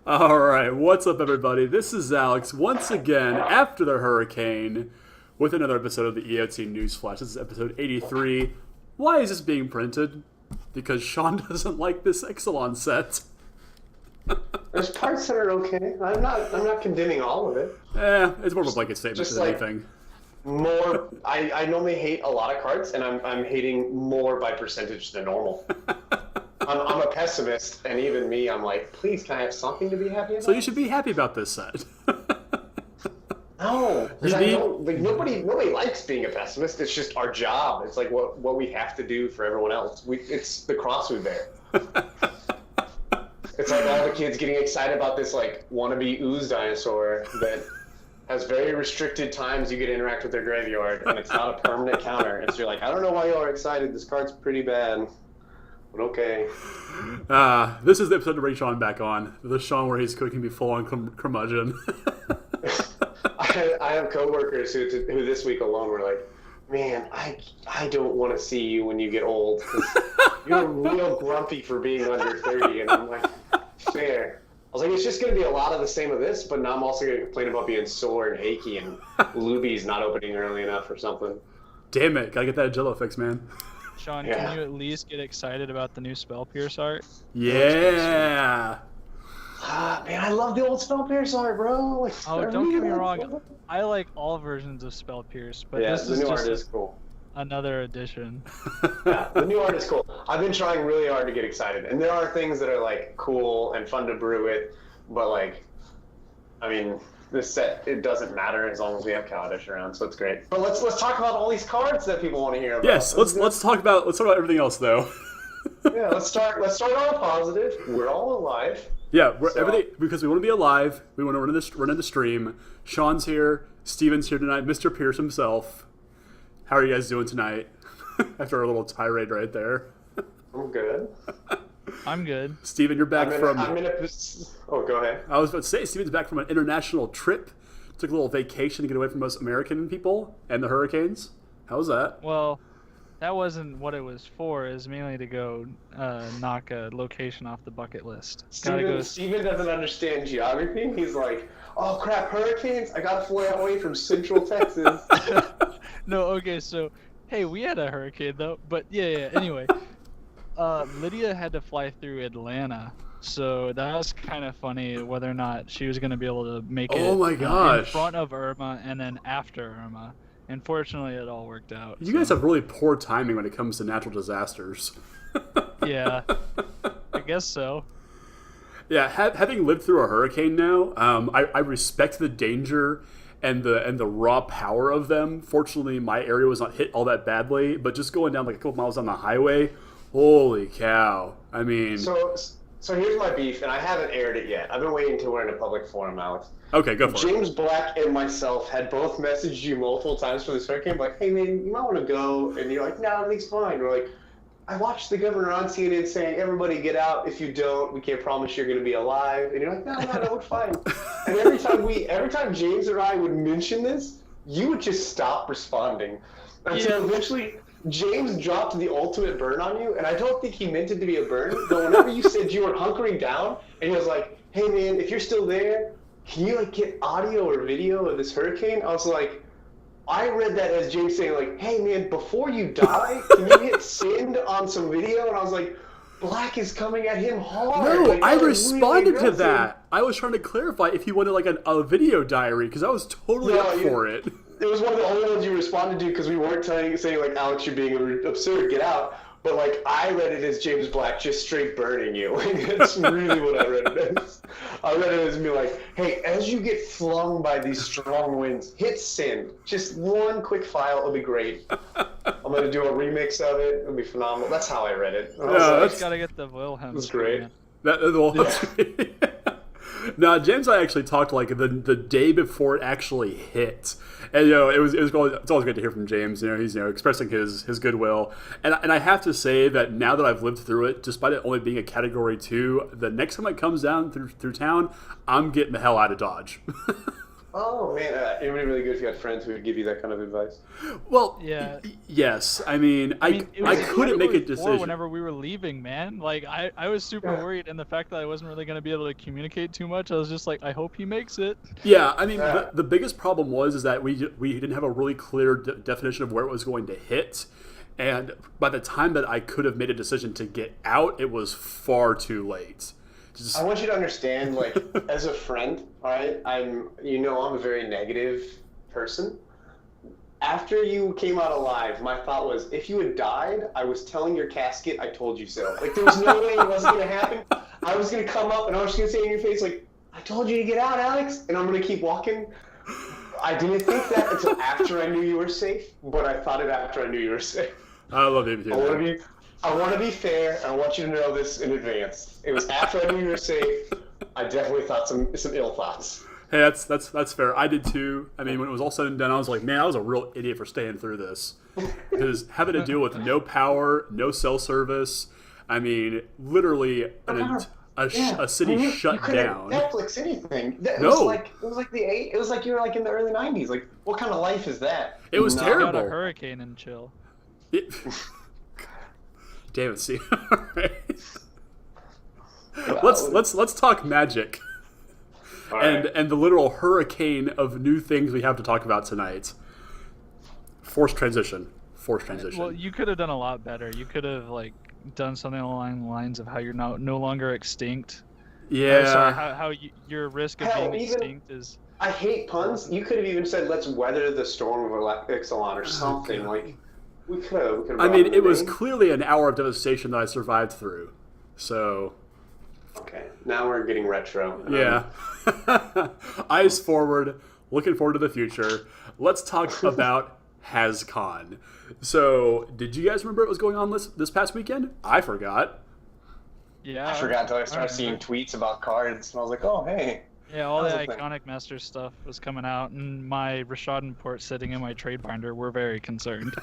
All right, what's up, everybody? This is Alex once again after the hurricane with another episode of the EOT News Flash. This is episode 83. Why is this being printed? Because Shawn doesn't like this Ixalan set. There's parts that are okay. I'm not condemning all of it. It's more of a blanket statement than anything. More, I normally hate a lot of cards, and I'm hating more by percentage than normal. I'm a pessimist, and even me, I'm like, please, can I have something to be happy about? So you should be happy about this set. No, because nobody likes being a pessimist. It's just our job. It's like what we have to do for everyone else. It's the cross we bear. It's like all the kids getting excited about this like wannabe ooze dinosaur that has very restricted times you get to interact with their graveyard, and it's not a permanent counter. And so you're like, I don't know why y'all are excited. This card's pretty bad. But okay. This is the episode to bring Shawn back on. The Shawn where he's cooking me full on curmudgeon. I have coworkers who this week alone were like, man, I don't want to see you when you get old because you're real grumpy for being under 30. And I'm like, fair. I was like, it's just going to be a lot of the same of this, but now I'm also going to complain about being sore and achy and Luby's not opening early enough or something. Damn it. Gotta get that Jello fix, man. Shawn, can you at least get excited about the new Spell Pierce art? Yeah. Man, I love the old Spell Pierce art, bro. Like, don't get me wrong. I like all versions of Spell Pierce, but this the is new just art is cool. Another edition. Yeah, the new art is cool. I've been trying really hard to get excited, and there are things that are like cool and fun to brew with, but like, I mean, this set, it doesn't matter as long as we have Kaladesh around, so it's great. But let's talk about all these cards that people want to hear about. Yes, let's talk about everything else though. Yeah, let's start on a positive. We're all alive. Yeah, everything because we want to be alive. We want to run in the stream. Shawn's here. Steven's here tonight. Mr. Pierce himself. How are you guys doing tonight? After a little tirade right there. I'm good. I'm good. Steven, you're back from... Oh, go ahead. I was about to say, Steven's back from an international trip. Took a little vacation to get away from most American people and the hurricanes. How was that? Well, that wasn't what it was for. It was mainly to go knock a location off the bucket list. Steven doesn't understand geography. He's like, oh crap, hurricanes? I gotta fly away from Central Texas. No, okay, so, hey, we had a hurricane though, but yeah, anyway. Lydia had to fly through Atlanta, so that was kind of funny whether or not she was going to be able to make it oh my gosh. In front of Irma and then after Irma. Unfortunately, it all worked out. You guys have really poor timing when it comes to natural disasters. Yeah, I guess so. Yeah, having lived through a hurricane now, I respect the danger and the raw power of them. Fortunately, my area was not hit all that badly, but just going down like a couple miles down the highway, holy cow. I mean... So here's my beef, and I haven't aired it yet. I've been waiting until we're in a public forum, Alex. Okay, go for it. James Black and myself had both messaged you multiple times for this hurricane, like, hey man, you might want to go, and you're like, no, everything's fine. We're like, I watched the governor on CNN saying, everybody get out. If you don't, we can't promise you're going to be alive. And you're like, no, we're fine. And every time James or I would mention this, you would just stop responding. Until eventually James dropped the ultimate burn on you, and I don't think he meant it to be a burn, but whenever you said you were hunkering down, and he was like, hey man, if you're still there, can you like get audio or video of this hurricane? I was like, I read that as James saying like, hey man, before you die, can you hit send on some video? And I was like, Black is coming at him hard. No, like, I responded really to that. I was trying to clarify if he wanted like a video diary, because I was totally up for it. It was one of the only ones you responded to because we weren't saying like, Alex, you're being absurd, get out. But like, I read it as James Black just straight burning you. Like, that's really what I read it as. I read it as me like, hey, as you get flung by these strong winds, hit send. Just one quick file, it'll be great. I'm gonna do a remix of it. It'll be phenomenal. That's how I read it. Just gotta get the Wilhelm. That's great. No, James and I actually talked like the day before it actually hit, and it's always great to hear from James. He's expressing his goodwill, and I have to say that now that I've lived through it, despite it only being a Category 2, the next time it comes down through town, I'm getting the hell out of Dodge. Oh man, it would be really good if you had friends who would give you that kind of advice. Well, Yeah. yes. I mean, I it was couldn't make a February 4 decision. whenever we were leaving, man. Like I was super worried, and the fact that I wasn't really gonna be able to communicate too much, I was just like, I hope he makes it. Yeah, I mean, the biggest problem is that we didn't have a really clear definition of where it was going to hit, and by the time that I could have made a decision to get out, it was far too late. I want you to understand, like, as a friend, all right, I'm a very negative person. After you came out alive, my thought was, if you had died, I was telling your casket, I told you so. Like, there was no way it wasn't going to happen. I was going to come up and I was going to say in your face, like, I told you to get out, Alex, and I'm going to keep walking. I didn't think that until after I knew you were safe, but I thought it after I knew you were safe. I love it. I want to be fair, and I want you to know this in advance. It was after I knew you were safe. I definitely thought some ill thoughts. Hey, that's fair. I did too. I mean, when it was all said and done, I was like, man, I was a real idiot for staying through this. Because having to deal with no power, no cell service, I mean, literally a city shut down. Netflix anything. It No. was like you were like in the early 90s. Like, what kind of life is that? It was terrible. Got a hurricane and chill. Damn it, see. All right. Let's talk magic. All right. And the literal hurricane of new things we have to talk about tonight. Forced transition. Well, you could have done a lot better. You could have like done something along the lines of how you're no longer extinct. Yeah. Sorry, how your risk of being extinct is. I hate puns. You could have even said, "Let's weather the storm of Ixalan" or something. Like, we could have. I mean, it was clearly an hour of devastation that I survived through. So. Okay, now we're getting retro. Yeah. Eyes forward, looking forward to the future. Let's talk about Hascon. So, did you guys remember what was going on this past weekend? I forgot. Yeah. I forgot until I started seeing tweets about cards, and I was like, oh, hey. Yeah, all the Iconic Masters stuff was coming out, and my Rashad port sitting in my trade binder were very concerned.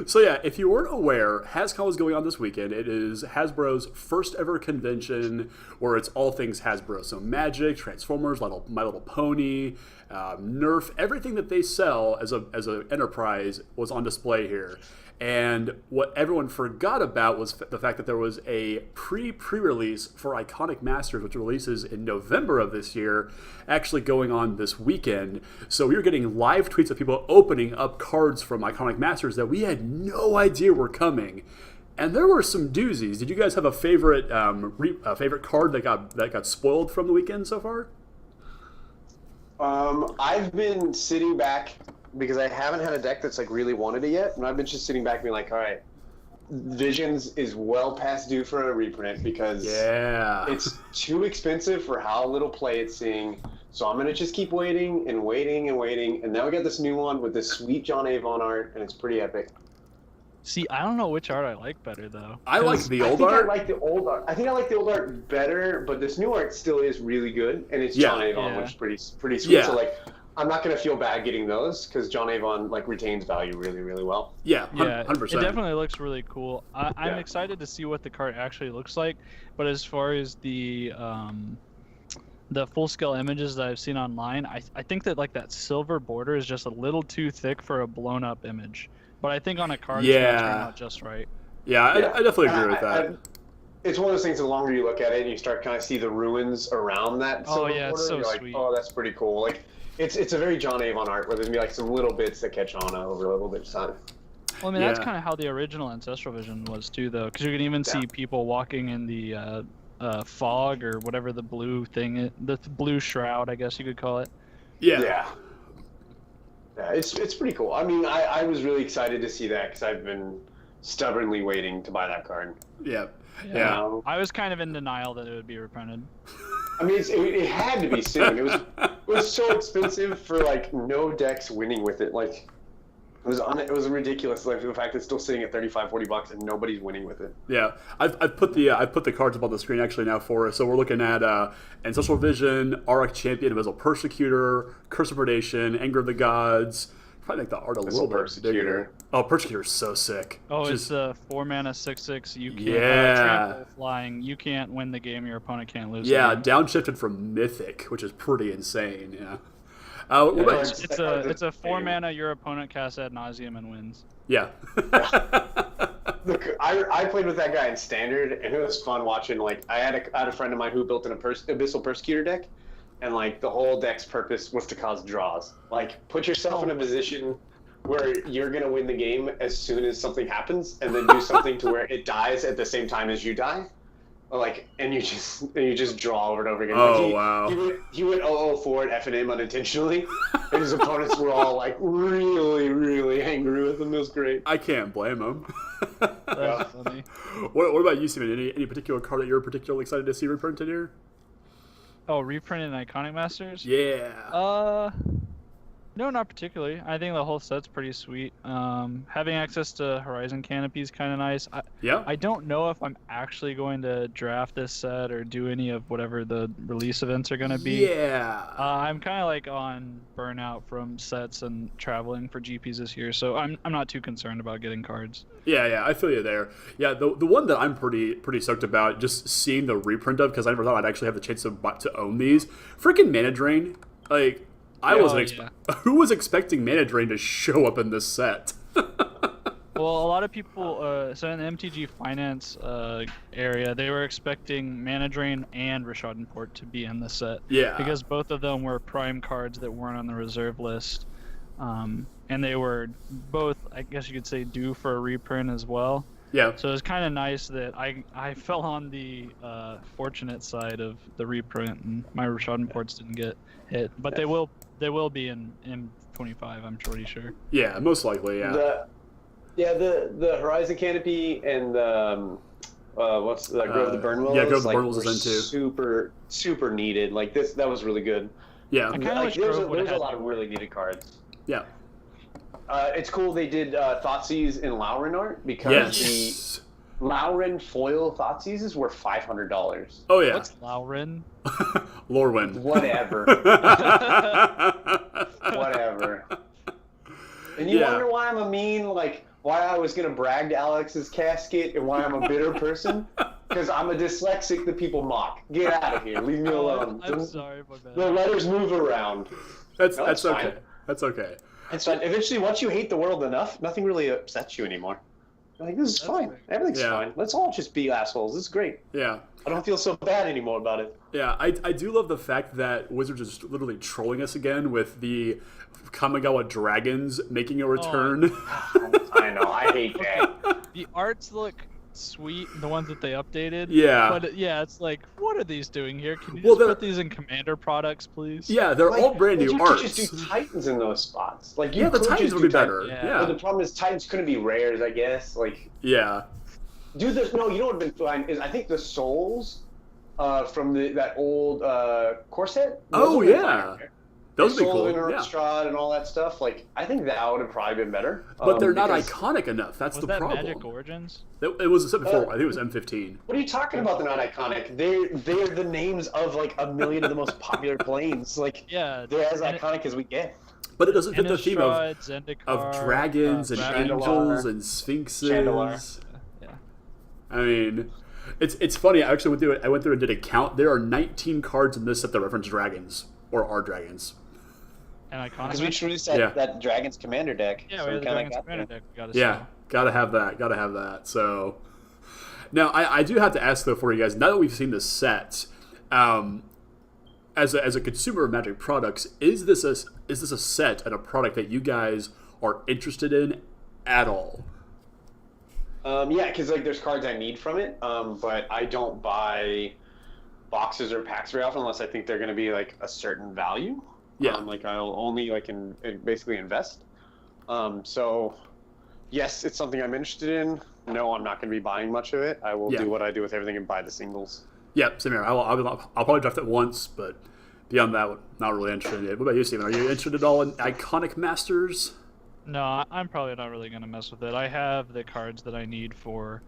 So yeah, if you weren't aware, Hascon was going on this weekend. It is Hasbro's first ever convention where it's all things Hasbro. So Magic, Transformers, My Little Pony, Nerf, everything that they sell as a enterprise was on display here. And what everyone forgot about was the fact that there was a pre-release for Iconic Masters, which releases in November of this year, actually going on this weekend. So we were getting live tweets of people opening up cards from Iconic Masters that we had no idea were coming. And there were some doozies. Did you guys have a favorite favorite card that got spoiled from the weekend so far? I've been sitting back because I haven't had a deck that's like really wanted it yet, and I've been just sitting back being like, all right, Visions is well past due for a reprint because it's too expensive for how little play it's seeing. So I'm gonna just keep waiting and waiting and waiting, and now we got this new one with this sweet John Avon art, and it's pretty epic. See, I don't know which art I like better though. I like the old art. I think I like the old art better, but this new art still is really good, and it's John Avon, which is pretty sweet. Yeah. So like, I'm not gonna feel bad getting those because John Avon like retains value really, really well. Yeah, 100%. It definitely looks really cool. I'm excited to see what the card actually looks like, but as far as the full scale images that I've seen online, I think that like that silver border is just a little too thick for a blown up image. But I think on a card it's gonna turn out just right. Yeah, I definitely agree with that. It's one of those things. The longer you look at it, and you start kind of see the ruins around that silver border. It's so you're sweet. Like, oh, that's pretty cool. Like, it's a very John Avon art where there's gonna be like some little bits that catch on over a little bit of time. Well, I mean that's kind of how the original Ancestral Vision was too, though, because you can even see people walking in the fog or whatever the blue thing is, the blue shroud, I guess you could call it. Yeah, it's pretty cool. I mean, I was really excited to see that because I've been stubbornly waiting to buy that card. Yeah. I was kind of in denial that it would be reprinted. I mean, it had to be soon. It was so expensive for like no decks winning with it. Like it was ridiculous. Like the fact that it's still sitting at $35-$40 and nobody's winning with it. Yeah, I've put the cards up on the screen actually now for us. So we're looking at Ancestral Vision, Auric Champion, Invisible Persecutor, Curse of Predation, Anger of the Gods, probably make the art a Missile little bit bigger. Persecutor. Oh, Persecutor is so sick. Oh, Just- it's the 4 mana 6/6. You can't Yeah. trample flying. You can't win the game. Your opponent can't lose. yeah, the game. downshifted from Mythic, which is pretty insane. Yeah. What Yeah, about- it's a 4 mana. Your opponent casts ad nauseum and wins. yeah. Look, I played with that guy in Standard, and it was fun watching. Like, I had a friend of mine who built an Abyssal Persecutor deck, and like the whole deck's purpose was to cause draws. Like, put yourself in a position where you're gonna win the game as soon as something happens, and then do something to where it dies at the same time as you die. Like, and you just draw over and over again. Oh, Like, wow. He went 0-0 forward, effing him unintentionally, and his opponents were all like really, really angry with him. It was great. I can't blame him. That's funny. What about you, Steven? Any particular card that you're particularly excited to see reprinted here? Oh, reprinted in Iconic Masters? Yeah. No, not particularly. I think the whole set's pretty sweet. Having access to Horizon Canopy is kind of nice. Yeah. I don't know if I'm actually going to draft this set or do any of whatever the release events are going to be. Yeah. I'm kind of like on burnout from sets and traveling for GPs this year, so I'm not too concerned about getting cards. Yeah, I feel you there. Yeah, the one that I'm pretty stoked about, just seeing the reprint of, because I never thought I'd actually have the chance to own these. Freaking Mana Drain. Like, I wasn't who was expecting Mana Drain to show up in this set? Well, a lot of people, so in the MTG Finance area, they were expecting Mana Drain and Rashad Port to be in the set. Yeah. Because both of them were prime cards that weren't on the reserve list. And they were both, I guess you could say, due for a reprint as well. Yeah. So it's kind of nice that I fell on the fortunate side of the reprint, and my Rashad Ports didn't get hit. But they will be in M25, I'm pretty sure. Yeah, most likely, yeah. The Horizon Canopy and what's the Grove of the Burnwillows? Yeah, Grove of the like, Burnwillows is in too. Super needed. Like that was really good. Yeah. I kind of Like, wish there's Grove would a have lot of really needed cards. Yeah. It's cool they did Thoughtseize in Lauren art because Yes. the Lauren foil Thoughtseizes were $500. Oh, yeah. What's Lauren? Lorwyn. Whatever. Whatever. And you Yeah. wonder why I'm a mean, like, why I was going to brag to Alex's casket and why I'm a bitter person? Because I'm a dyslexic that people mock. Get out of here. Leave me alone. I'm sorry, my bad. The letters move around. That's that's okay. fine. That's okay. It's fine. Eventually, once you hate the world enough, nothing really upsets you anymore. You're like, this is fine. fair. Everything's Yeah. fine. Let's all just be assholes. This is great. Yeah. I don't feel so bad anymore about it. Yeah, I do love the fact that Wizards is literally trolling us again with the Kamigawa Dragons making a return. I know. I hate that. The arts look sweet, the ones that they updated. Yeah. But yeah, it's like, what are these doing here? Can you Well, just they're- put these in Commander products, please? Yeah, they're all brand new you arts. could just do Titans in those spots. Like, you Yeah, the could Titans just would do be better. Yeah. Yeah. But the problem is Titans couldn't be rares, I guess. Like, Yeah. dude, no, you know what would have been fun is I think the souls from that old core set. Oh, those would've been yeah. fire. Those would be Soul cool. of Yeah. Innistrad and all that stuff. Like, I think that would have probably been better. But they're not because- iconic enough. That's Was the that problem. Magic Origins? It was a set before. I think it was M15. What are you talking about? They're not iconic. They're the names of like a million of the most popular planes. Like, Yeah. they're as and iconic as we get. But it doesn't fit the theme of Innistrad, Zendikar, dragons and Rabbit- angels and sphinxes. Chandelar. Yeah. I mean, it's funny. I actually went through and did a count. There are 19 cards in this set that reference dragons or are dragons. And Iconic. Because we introduced that, Yeah. that Dragon's Commander deck. Yeah, so we we had the kinda Dragon's got Commander there. deck. We gotta Yeah, sell. gotta have that. So, now I do have to ask though for you guys. Now that we've seen this set, as a consumer of Magic products, is this a set and a product that you guys are interested in at all? Yeah, because like there's cards I need from it, but I don't buy boxes or packs very often unless I think they're going to be like a certain value. Yeah. Like I'll only like basically invest. So yes, it's something I'm interested in. No, I'm not going to be buying much of it. I will Yeah. do what I do with everything and buy the singles. Yeah, same here. I'll probably draft it once, but beyond that, not really interested in it. What about you, Steven? Are you interested at all in Iconic Masters? No, I'm probably not really gonna mess with it. I have the cards that I need for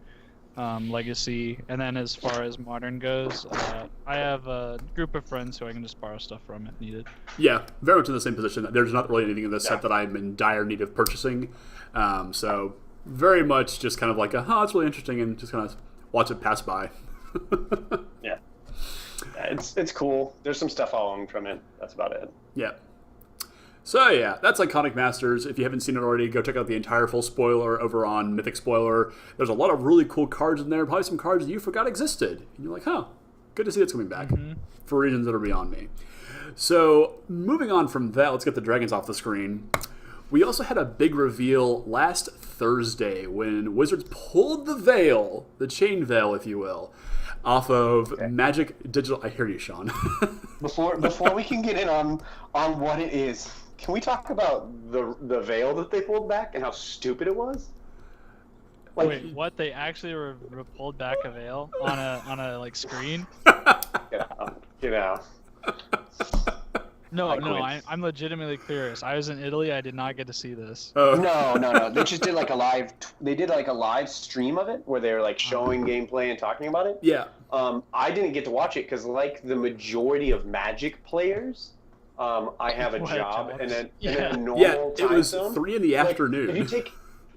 Legacy, and then as far as Modern goes, I have a group of friends who I can just borrow stuff from if needed. Yeah, very much in the same position. There's not really anything in this set that I'm in dire need of purchasing. So very much just kind of like, it's really interesting, and just kind of watch it pass by. Yeah. It's cool. There's some stuff I'll own from it. That's about it. Yeah. So yeah, that's Iconic Masters. If you haven't seen it already, go check out the entire full spoiler over on Mythic Spoiler. There's a lot of really cool cards in there, probably some cards that you forgot existed. And you're like, good to see it's coming back for reasons that are beyond me. So moving on from that, let's get the dragons off the screen. We also had a big reveal last Thursday when Wizards pulled the veil, the chain veil, if you will, off of Magic Digital. I hear you, Shawn. Before we can get in on what it is, can we talk about the veil that they pulled back and how stupid it was? Like, wait, what? They actually pulled back a veil on a like screen? Get out. No, I'm legitimately curious. I was in Italy. I did not get to see this. No. They just did like a live. They did like a live stream of it where they were like showing gameplay and talking about it. Yeah. I didn't get to watch it because, like the majority of Magic players, I have a job and a normal time it was zone. 3 in the afternoon.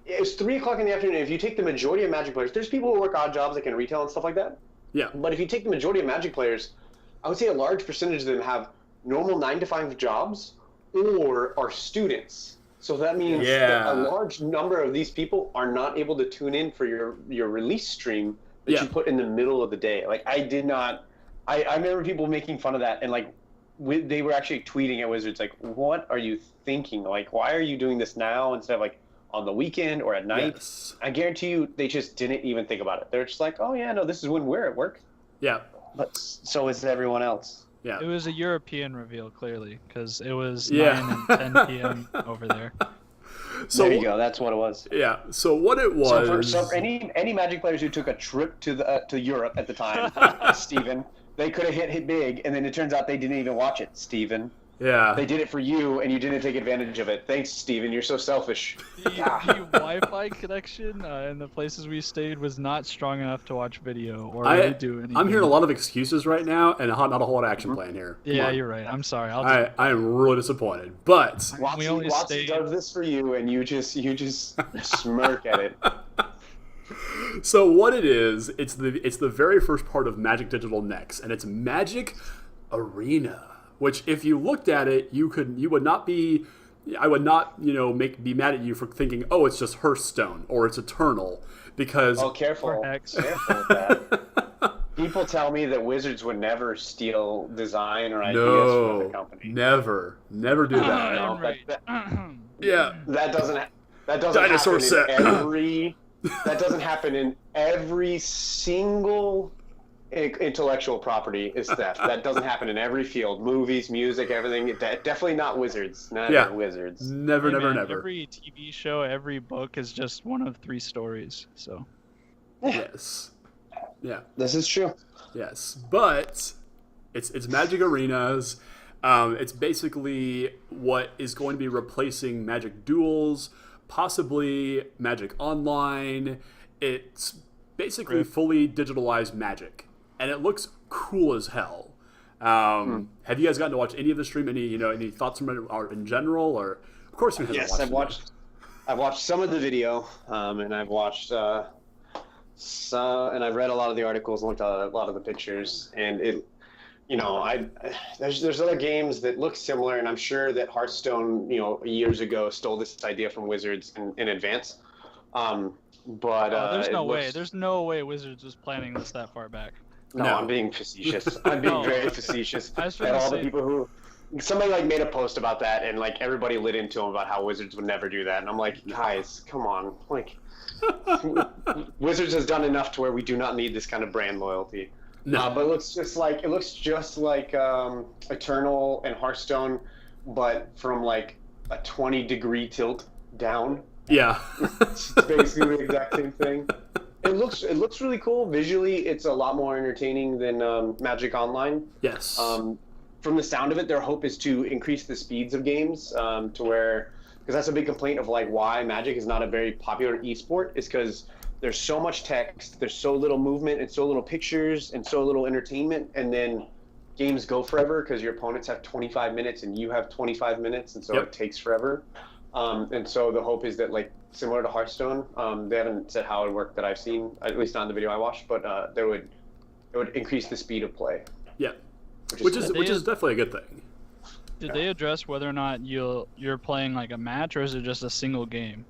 It was 3 o'clock in the afternoon. If you take the majority of Magic players, there's people who work odd jobs like in retail and stuff like that. Yeah. But if you take the majority of Magic players, I would say a large percentage of them have normal 9-to-5 jobs or are students. So that means that a large number of these people are not able to tune in for your release stream that you put in the middle of the day. Like, I did not... I remember people making fun of that, and like they were actually tweeting at Wizards like, what are you thinking? Like, why are you doing this now instead of like on the weekend or at night? Yes. I guarantee you they just didn't even think about it. They're just like, oh yeah, no, this is when we're at work. Yeah. But so is everyone else. Yeah. It was a European reveal, clearly, because it was 9 and 10 p.m. over there. So there you go. That's what it was. Yeah. So what it was. So for any Magic players who took a trip to Europe at the time, Steven, they could have hit big, and then it turns out they didn't even watch it, Steven. Yeah. They did it for you, and you didn't take advantage of it. Thanks, Steven. You're so selfish. The Wi-Fi connection in the places we stayed was not strong enough to watch video or really do anything. I'm hearing a lot of excuses right now, and not a whole lot of action plan here. Yeah, you're right. I'm sorry. I am really disappointed, but Watson does this for you, and you just smirk at it. So what it is, it's the very first part of Magic Digital Next, and it's Magic Arena. Which, if you looked at it, I would not be mad at you for thinking, oh, it's just Hearthstone or it's Eternal, because careful with that. People tell me that Wizards would never steal design or ideas from the company. Never do that. That doesn't Dinosaur set. That doesn't happen in every single intellectual property is theft. That doesn't happen in every field. Movies, music, everything. Definitely not Wizards. Wizards. Never. Every TV show, every book is just one of 3 stories. So. Yes. Yeah. This is true. Yes, but it's Magic Arenas. It's basically what is going to be replacing Magic Duels, possibly Magic Online. It's basically fully digitalized Magic. And it looks cool as hell. Have you guys gotten to watch any of the stream? Any thoughts from it in general, or of course you haven't watched? I've watched some of the video, and I've watched and I've read a lot of the articles and looked at a lot of the pictures, and there's other games that look similar, and I'm sure that Hearthstone, years ago stole this idea from Wizards in advance. But there's no way Wizards was planning this that far back. No, I'm being facetious. I'm being very facetious. And all the people who somebody made a post about that, and everybody lit into them about how Wizards would never do that, and I'm like, guys, come on, Wizards has done enough to where we do not need this kind of brand loyalty. No, but it looks just like Eternal and Hearthstone, but from a 20-degree tilt down. Yeah. It's basically the exact same thing. It looks really cool. Visually, it's a lot more entertaining than Magic Online. Yes. From the sound of it, their hope is to increase the speeds of games to where, because that's a big complaint of why Magic is not a very popular esport, is because there's so much text, there's so little movement and so little pictures and so little entertainment, and then games go forever because your opponents have 25 minutes and you have 25 minutes, and so it takes forever. And so the hope is that, like, similar to Hearthstone, they haven't said how it would work that I've seen, at least not in the video I watched, but it would increase the speed of play. Yeah, which is definitely a good thing. Did they address whether or not you're playing like a match, or is it just a single game?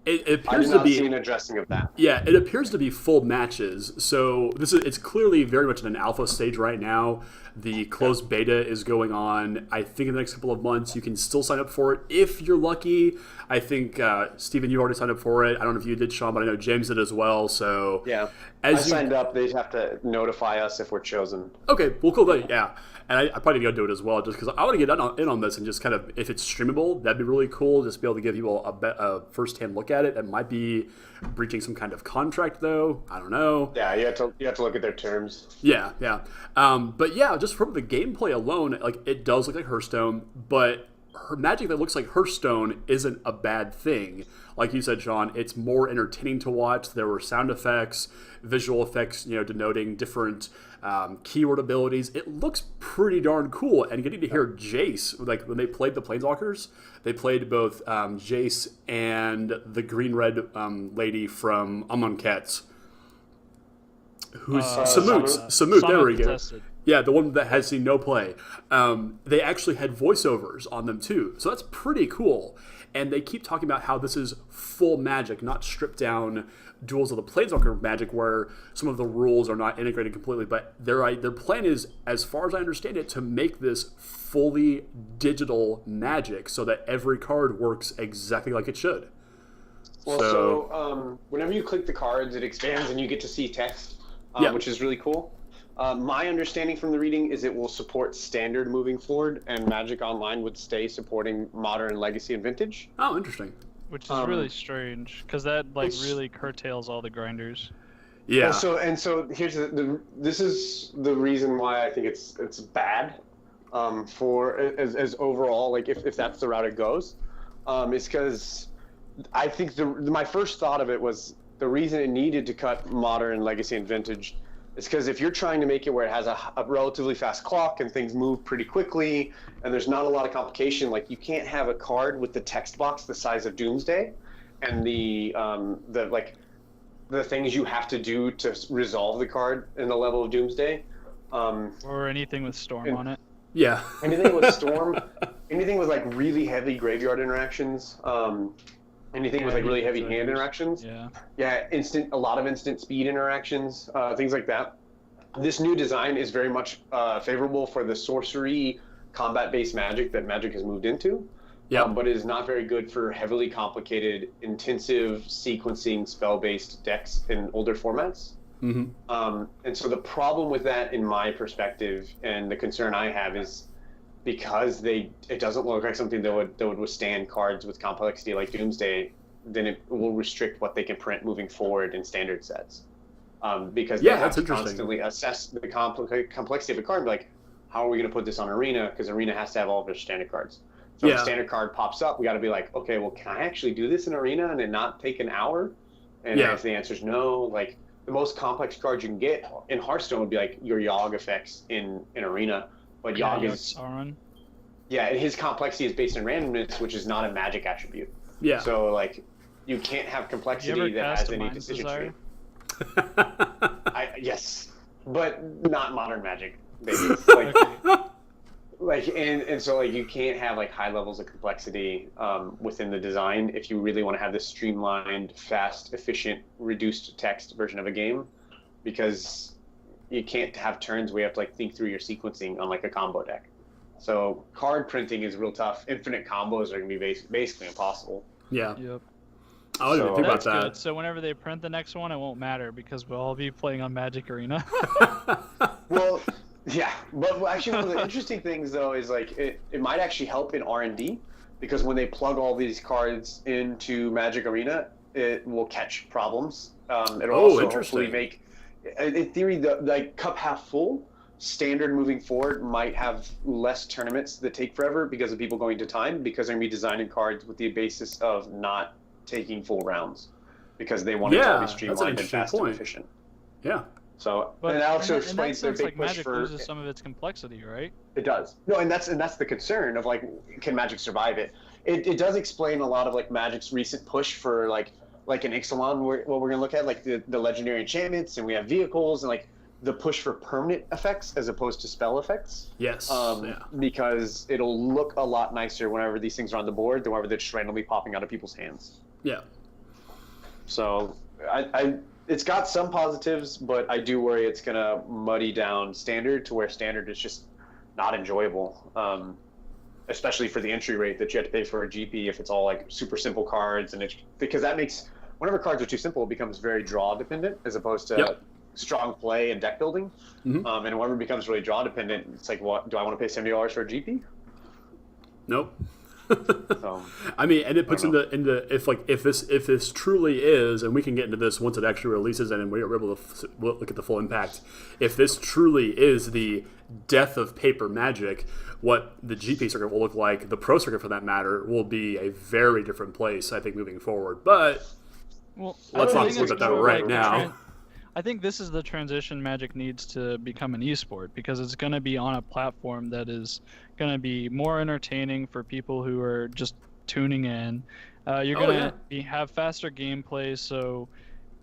It appears I did not see an addressing of that. Yeah, it appears to be full matches. So it's clearly very much in an alpha stage right now. The closed beta is going on. I think in the next couple of months you can still sign up for it if you're lucky. I think Steven, you already signed up for it. I don't know if you did, Shawn, but I know James did as well. So yeah, I signed up. They just have to notify us if we're chosen. Okay, well, cool. Yeah. And I probably need to go do it as well, just because I want to get in on this and just kind of, if it's streamable, that'd be really cool. Just be able to give people a first-hand look at it. It might be breaching some kind of contract, though. I don't know. Yeah, you have to look at their terms. Yeah. But yeah, just from the gameplay alone, like, it does look like Hearthstone, but Magic that looks like Hearthstone isn't a bad thing. Like you said, Shawn, it's more entertaining to watch. There were sound effects, visual effects, denoting different keyword abilities. It looks pretty darn cool. And getting to hear Jace, like when they played the Planeswalkers, they played both Jace and the green-red lady from Amonkhet, who's Samut. There we go. Contested. Yeah, the one that has seen no play. They actually had voiceovers on them too, so that's pretty cool. And they keep talking about how this is full Magic, not stripped down Duels of the Planeswalker Magic, where some of the rules are not integrated completely. But their plan is, as far as I understand it, to make this fully digital Magic, so that every card works exactly like it should. Well, so whenever you click the cards, it expands and you get to see text, which is really cool. My understanding from the reading is it will support Standard moving forward, and Magic Online would stay supporting Modern, Legacy, and Vintage. Oh, interesting. Which is really strange, because that really curtails all the grinders. Yeah. Well, so here's this is the reason why I think it's bad, for as overall, like if that's the route it goes, is because I think my first thought of it was the reason it needed to cut Modern, Legacy, and Vintage. It's because if you're trying to make it where it has a relatively fast clock and things move pretty quickly and there's not a lot of complication, like you can't have a card with the text box the size of Doomsday and the things you have to do to resolve the card in the level of Doomsday. Or anything with Storm on it. Yeah. Anything with Storm, anything with like really heavy graveyard interactions, anything with like really heavy hand interactions. Yeah, a lot of instant speed interactions, things like that. This new design is very much favorable for the sorcery combat-based Magic that Magic has moved into. But it is not very good for heavily complicated, intensive sequencing spell-based decks in older formats. Mm-hmm. And so the problem with that, in my perspective, and the concern I have is, because it doesn't look like something that would withstand cards with complexity like Doomsday, then it will restrict what they can print moving forward in Standard sets. Because they have to constantly assess the complexity of a card. Like, how are we going to put this on Arena? Because Arena has to have all of their Standard cards. So if a Standard card pops up, we got to be like, okay, well, can I actually do this in Arena and it not take an hour? And if the answer is no, like, the most complex cards you can get in Hearthstone would be like your Yogg effects in Arena. But Yogg is Sauron. Yeah, and his complexity is based on randomness, which is not a Magic attribute. Yeah. So like, you can't have complexity that has any decision tree. Yes, but not Modern Magic, baby. So you can't have like high levels of complexity within the design if you really want to have this streamlined, fast, efficient, reduced text version of a game, because you can't have turns where you have to like think through your sequencing on like a combo deck. So card printing is real tough. Infinite combos are going to be basically impossible. Yeah. Yep. I didn't even think about that. Good. So whenever they print the next one, it won't matter because we'll all be playing on Magic Arena. Well, yeah. But actually, one of the interesting things though is like it might actually help in R&D, because when they plug all these cards into Magic Arena, it will catch problems. It'll also hopefully make, in theory, the like cup half full. Standard moving forward might have less tournaments that take forever because of people going to time, because they're going to be designing cards with the basis of not taking full rounds. because they want it to all be that's an streamlined and interesting fast and point. efficient. Yeah. So, But and that also in that explains their sense, big like push Magic for. loses some of its complexity, right? It does. No, and that's the concern of like, can Magic survive it? It does explain a lot of like Magic's recent push for like an Ixalan, what we're gonna look at, like the legendary enchantments, and we have vehicles, and like the push for permanent effects as opposed to spell effects. Yes. Because it'll look a lot nicer whenever these things are on the board than whenever they're just randomly popping out of people's hands. Yeah. So it's got some positives, but I do worry it's gonna muddy down standard to where standard is just not enjoyable. Especially for the entry rate that you have to pay for a GP if it's all like super simple cards, and because that makes whenever cards are too simple, it becomes very draw dependent as opposed to strong play and deck building. And whenever it becomes really draw dependent, it's like, what do I want to pay $70 for a GP? Nope. I mean, and it puts into if this truly is, and we can get into this once it actually releases and we're able to look at the full impact. If this truly is the death of paper Magic, what the GP circuit will look like, the Pro circuit for that matter, will be a very different place, I think, moving forward. But let's not look at that right now. I think this is the transition Magic needs to become an esport, because it's going to be on a platform that is going to be more entertaining for people who are just tuning in. You're going to have faster gameplay, so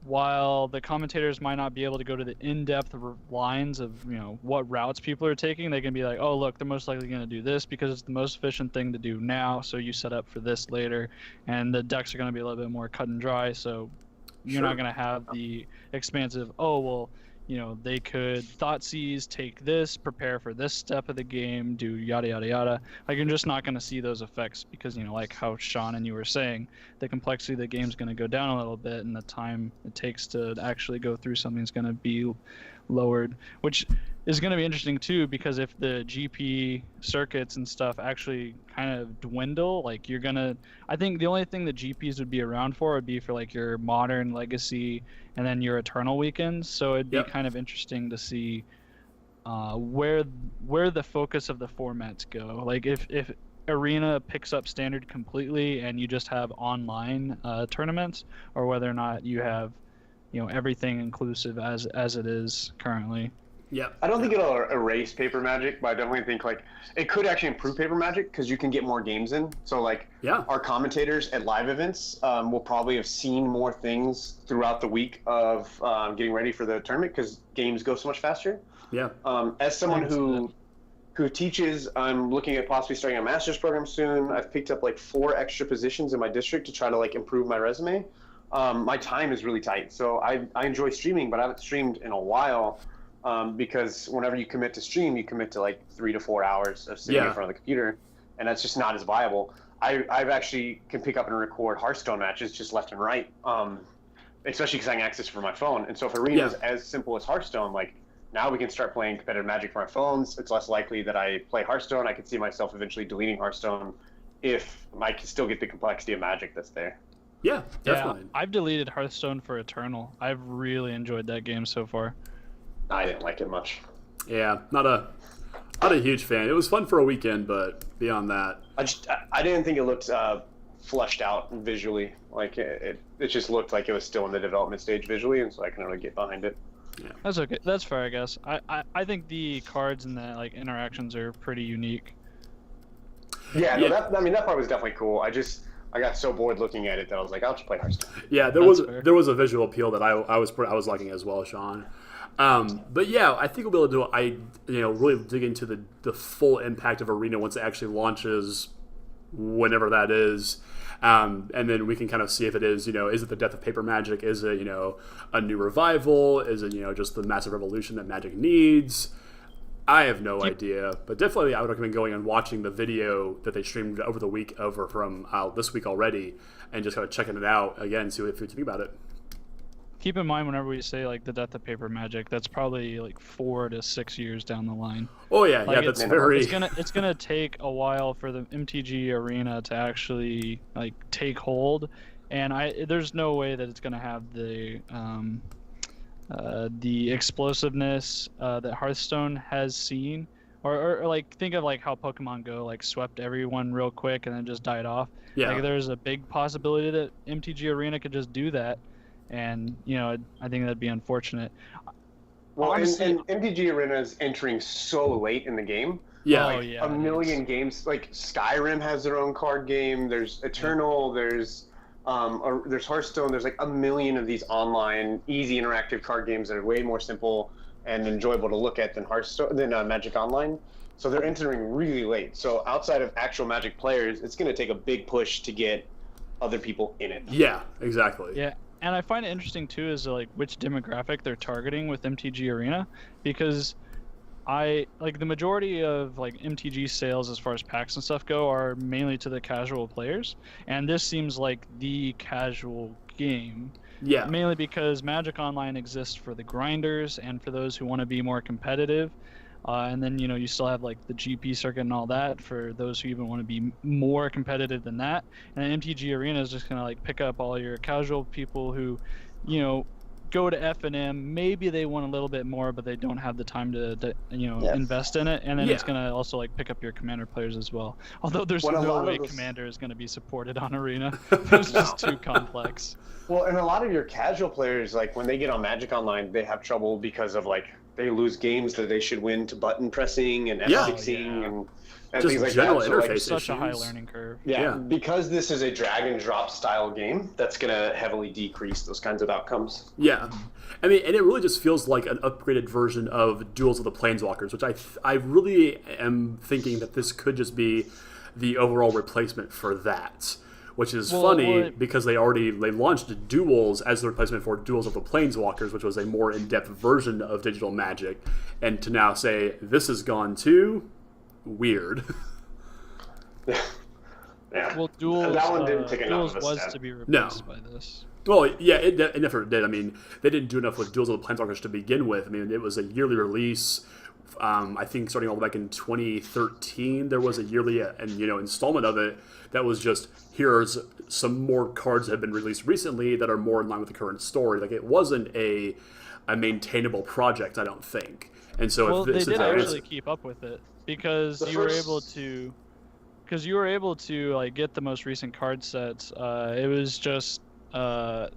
while the commentators might not be able to go to the in-depth lines of what routes people are taking, they can be like, oh look, they're most likely going to do this because it's the most efficient thing to do now, so you set up for this later, and the decks are going to be a little bit more cut and dry, so you're not going to have the expansive, they could Thoughtseize, take this, prepare for this step of the game, do yada yada yada. Like, you're just not going to see those effects because, like how Shawn and you were saying, the complexity of the game is going to go down a little bit, and the time it takes to actually go through something is going to be lowered, which is going to be interesting too, because if the GP circuits and stuff actually kind of dwindle, like I think the only thing that GPs would be around for would be for like your modern, legacy, and then your eternal weekends. So it'd be kind of interesting to see where the focus of the formats go. Like if Arena picks up standard completely and you just have online tournaments, or whether or not you have everything inclusive as it is currently. Yeah, I don't think it'll erase paper Magic, but I definitely think like it could actually improve paper Magic because you can get more games in. So like our commentators at live events will probably have seen more things throughout the week of getting ready for the tournament because games go so much faster. Yeah. As someone who teaches, I'm looking at possibly starting a master's program soon. I've picked up like 4 extra positions in my district to try to like improve my resume. My time is really tight, so I enjoy streaming, but I haven't streamed in a while. Because whenever you commit to stream, you commit to like 3 to 4 hours of sitting in front of the computer, and that's just not as viable. I've actually can pick up and record Hearthstone matches just left and right, especially because I can access it from my phone. And so if Arena is as simple as Hearthstone, like now we can start playing competitive Magic from our phones. It's less likely that I play Hearthstone. I could see myself eventually deleting Hearthstone if I can still get the complexity of Magic that's there. Yeah, definitely. Yeah, I've deleted Hearthstone for Eternal. I've really enjoyed that game so far. I didn't like it much. Yeah, not a huge fan. It was fun for a weekend, but beyond that, I didn't think it looked fleshed out visually. Like it just looked like it was still in the development stage visually, and so I couldn't really get behind it. Yeah, that's okay. That's fair, I guess. I think the cards and the like interactions are pretty unique. Yeah, no, that part was definitely cool. I got so bored looking at it that I was like, I'll just play Hearthstone. Yeah, there was a visual appeal that I was liking as well, Shawn. But yeah, I think we'll be able to really dig into the full impact of Arena once it actually launches, whenever that is, and then we can kind of see if it is is it the death of paper Magic? Is it a new revival? Is it just the massive revolution that Magic needs? I have no idea, but definitely I would recommend going and watching the video that they streamed over the week from this week already, and just kind of checking it out again, see what you think about it. Keep in mind whenever we say like the death of paper Magic, that's probably like 4 to 6 years down the line. Oh yeah, like that's very. It's gonna take a while for the MTG Arena to actually like take hold, and there's no way that it's gonna have the explosiveness that Hearthstone has seen, or like think of like how Pokemon Go like swept everyone real quick and then just died off. Yeah. Like there's a big possibility that MTG Arena could just do that. and I think that'd be unfortunate. Well, Honestly, and MTG Arena is entering so late in the game. Yeah. Oh, Like yeah, a million games. Like Skyrim has their own card game. There's Eternal. There's Hearthstone. There's like a million of these online, easy interactive card games that are way more simple and enjoyable to look at than Magic Online. So they're entering really late. So outside of actual Magic players, it's going to take a big push to get other people in it. Yeah, exactly. Yeah, and I find it interesting too is like which demographic they're targeting with MTG Arena, because the majority of like MTG sales as far as packs and stuff go are mainly to the casual players, and this seems like the casual game. Yeah. Mainly because Magic Online exists for the grinders and for those who want to be more competitive. And then, you still have like the GP circuit and all that for those who even want to be more competitive than that. And MTG Arena is just going to like pick up all your casual people who, go to F&M. Maybe they want a little bit more, but they don't have the time to invest in it. And then it's going to also like pick up your Commander players as well. Although there's no way Commander is going to be supported on Arena. It's just too complex. Well, and a lot of your casual players, like when they get on Magic Online, they have trouble because of like they lose games that they should win to button pressing and F6ing and just things like general that. interface So, such a high learning curve. Yeah, because this is a drag and drop style game, that's going to heavily decrease those kinds of outcomes. Yeah. I mean, and it really just feels like an upgraded version of Duels of the Planeswalkers, which I really am thinking that this could just be the overall replacement for that. Which is funny because they launched Duels as the replacement for Duels of the Planeswalkers, which was a more in-depth version of digital Magic, and to now say this is gone too, weird. Yeah. Well, Duels, that one didn't take enough Duels of a was step. to be replaced by this. Well, yeah, it never did. I mean, they didn't do enough with Duels of the Planeswalkers to begin with. I mean, it was a yearly release. I think starting all the way back in 2013, there was a yearly installment of it that was just, here's some more cards that have been released recently that are more in line with the current story. Like, it wasn't a maintainable project, I don't think. And so they did actually keep up with it because you were able to like get the most recent card sets. It was just I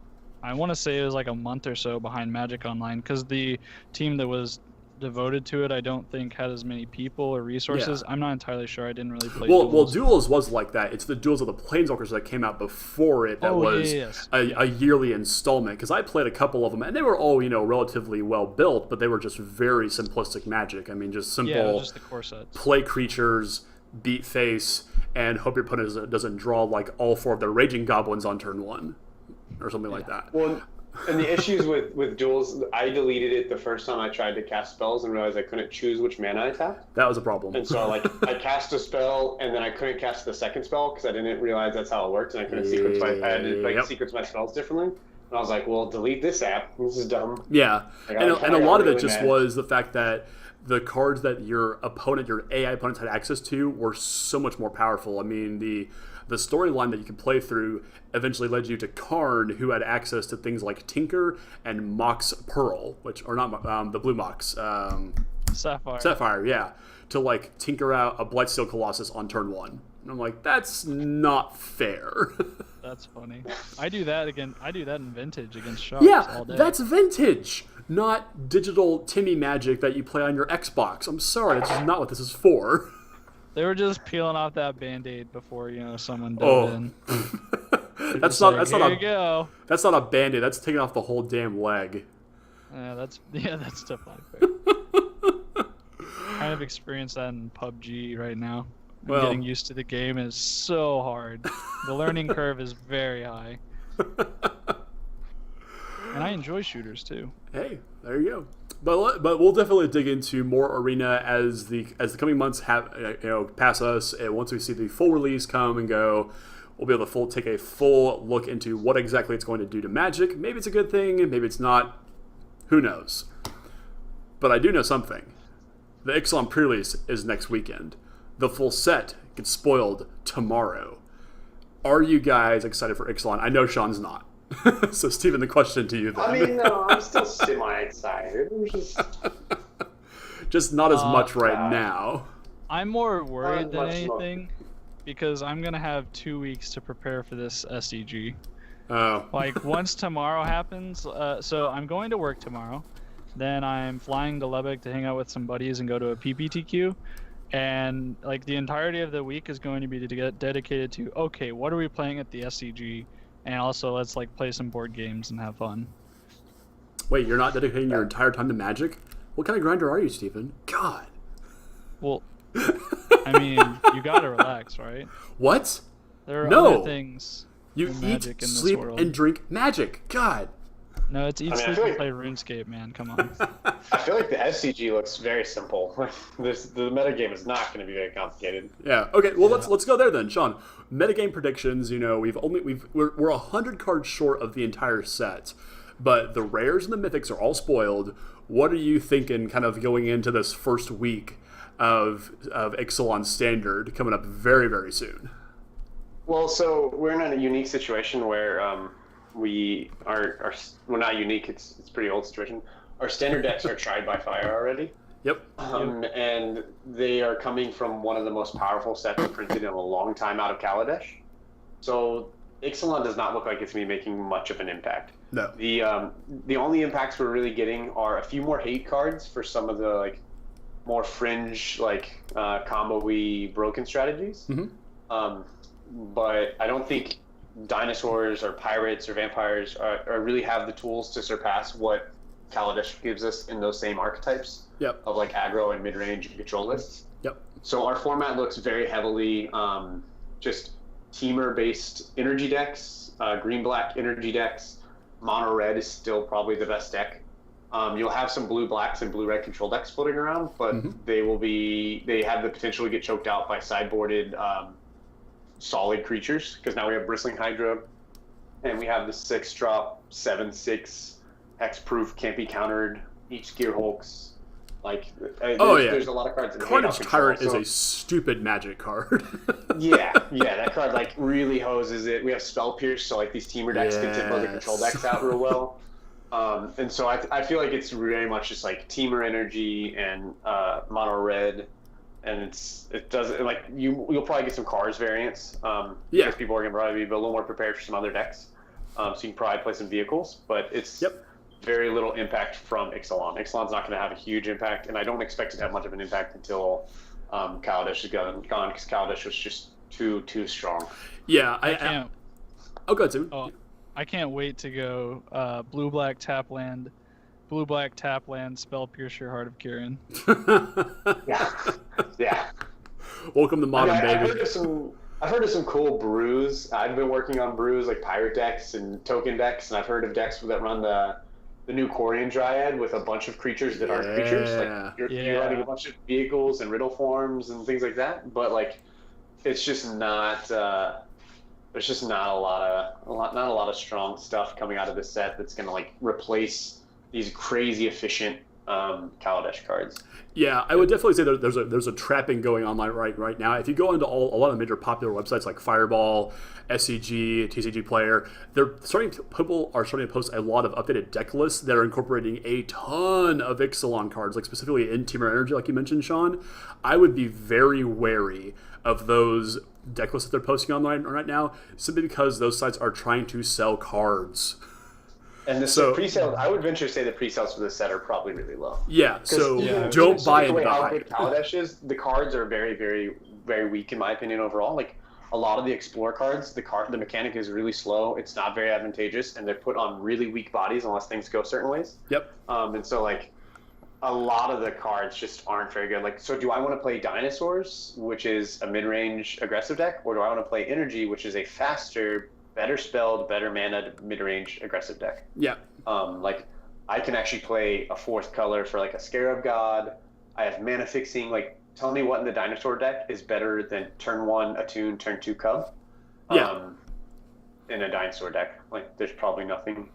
want to say it was like a month or so behind Magic Online because the team that was devoted to it, I don't think had as many people or resources. I'm not entirely sure. I didn't really play Duels. Well, Duels was like that. It's the Duels of the Planeswalkers that came out before it that was a yearly installment. Because I played a couple of them, and they were all relatively well built, but they were just very simplistic Magic. I mean, just simple just the core sets. Play creatures, beat face, and hope your opponent doesn't draw like all 4 of their Raging Goblins on turn 1 or something like that. Well, and the issues with Duels, I deleted it the first time I tried to cast spells and realized I couldn't choose which mana I tapped. That was a problem. And so I cast a spell and then I couldn't cast the second spell because I didn't realize that's how it works, and I couldn't sequence I had to sequence my spells differently. And I was like, well, delete this app. This is dumb. Yeah, like, and a lot of it just was the fact that the cards that your AI opponents had access to were so much more powerful. I mean, the storyline that you could play through eventually led you to Karn, who had access to things like Tinker and Mox Pearl, which are not the blue Mox. Sapphire, yeah. To like tinker out a Blightsteel Colossus on turn 1. And I'm like, that's not fair. That's funny. I do that in Vintage against Sharks all day. That's Vintage, not digital Timmy Magic that you play on your Xbox. I'm sorry, that's just not what this is for. They were just peeling off that Band-Aid before someone dove in. That's not a Band-Aid. That's taking off the whole damn leg. That's definitely fair. Kind of experience that in PUBG right now. Getting used to the game is so hard. The learning curve is very high. And I enjoy shooters too. Hey, there you go. But we'll definitely dig into more Arena as the coming months have pass us, and once we see the full release come and go, we'll be able to take a full look into what exactly it's going to do to Magic. Maybe it's a good thing, maybe it's not. Who knows? But I do know something. The Ixalan pre-release is next weekend. The full set gets spoiled tomorrow. Are you guys excited for Ixalan? I know Shawn's not. So, Steven, the question to you then. I mean, no, I'm still semi-excited. Just not as much right now. I'm more worried than anything because I'm going to have 2 weeks to prepare for this SEG. Oh. Like once tomorrow happens, so I'm going to work tomorrow. Then I'm flying to Lubbock to hang out with some buddies and go to a PPTQ. And like the entirety of the week is going to be dedicated to, okay, what are we playing at the SCG? And also let's like play some board games and have fun. Wait, you're not dedicating your entire time to Magic? What kind of grinder are you, Stephen? God. Well, I mean, you gotta relax, right? What? There are No. other things You in eat, Magic in this sleep, world. and drink Magic. God. No, it's eat, I mean, I sleep, feel and like- play RuneScape, man. Come on. I feel like the SCG looks very simple. The metagame is not going to be very complicated. Yeah. Okay. Well, let's go there then, Shawn. Metagame predictions. You know, we're 100 cards short of the entire set, but the rares and the mythics are all spoiled. What are you thinking, kind of going into this first week of Ixalan Standard coming up very, very soon? Well, so we're in a unique situation where we're not unique. It's a pretty old situation. Our standard decks are tried by fire already. Yep. And they are coming from one of the most powerful sets printed in a long time out of Kaladesh. So Ixalan does not look like it's going to be making much of an impact. No. The only impacts we're really getting are a few more hate cards for some of the like more fringe like combo-y broken strategies. Mm-hmm. But I don't think dinosaurs or pirates or vampires are really have the tools to surpass what Kaladesh gives us in those same archetypes. Yep. Of like aggro and mid-range and control lists. Yep. So our format looks very heavily just teamer-based energy decks, green-black energy decks. Mono-red is still probably the best deck. You'll have some blue-blacks and blue-red control decks floating around, but they have the potential to get choked out by sideboarded solid creatures, because now we have Bristling Hydra, and we have the 6-drop, 7/6, hexproof, can't be countered, each Gear Hulks. Like, there's a lot of cards that Carnage Tyrant is so, a stupid Magic card. yeah, that card like really hoses it. We have Spell Pierce, so like these teamer decks can tip other control decks out real well. And so I feel like it's very much just like teamer energy and mono red, and it does like you'll probably get some cars variants. Because people are gonna probably be a little more prepared for some other decks. So you can probably play some vehicles, but it's very little impact from Ixalan. Ixalan's not going to have a huge impact, and I don't expect it to have much of an impact until Kaladesh is gone, because Kaladesh was just too strong. Yeah, I can't. Oh, go ahead, Tim. Oh, I can't wait to go blue-black tap land, spell pierce your Heart of Kirin. Yeah. Welcome to modern, baby. I've heard of some cool brews. I've been working on brews like pirate decks and token decks, and I've heard of decks that run the new Quarian Dryad with a bunch of creatures that aren't creatures. Like you're running a bunch of vehicles and riddle forms and things like that. But like, it's just not. There's just not a lot of strong stuff coming out of this set that's gonna like replace these crazy efficient Kaladesh cards. Yeah, I would definitely say that there's a trapping going on right now. If you go into a lot of major popular websites like Fireball, SCG, TCG Player, people are starting to post a lot of updated deck lists that are incorporating a ton of Ixalan cards, like specifically in Teamer Energy, like you mentioned, Shawn. I would be very wary of those deck lists that they're posting on right now, simply because those sites are trying to sell cards. And the pre-sales, I would venture to say the pre-sales for this set are probably really low. Yeah, so don't buy into the how hype. good Kaladesh is, the cards are very, very, very weak in my opinion overall. Like a lot of the Explorer cards, the mechanic is really slow. It's not very advantageous, and they're put on really weak bodies unless things go certain ways. Yep. And so like a lot of the cards just aren't very good. Like, so do I want to play Dinosaurs, which is a mid-range aggressive deck, or do I want to play Energy, which is a faster, better spelled, better mana mid-range aggressive deck? Yeah. Like I can actually play a fourth color for like a Scarab God. I have mana fixing. Like, tell me what in the dinosaur deck is better than turn 1 Attune, turn 2 Cub. In a dinosaur deck, like there's probably nothing.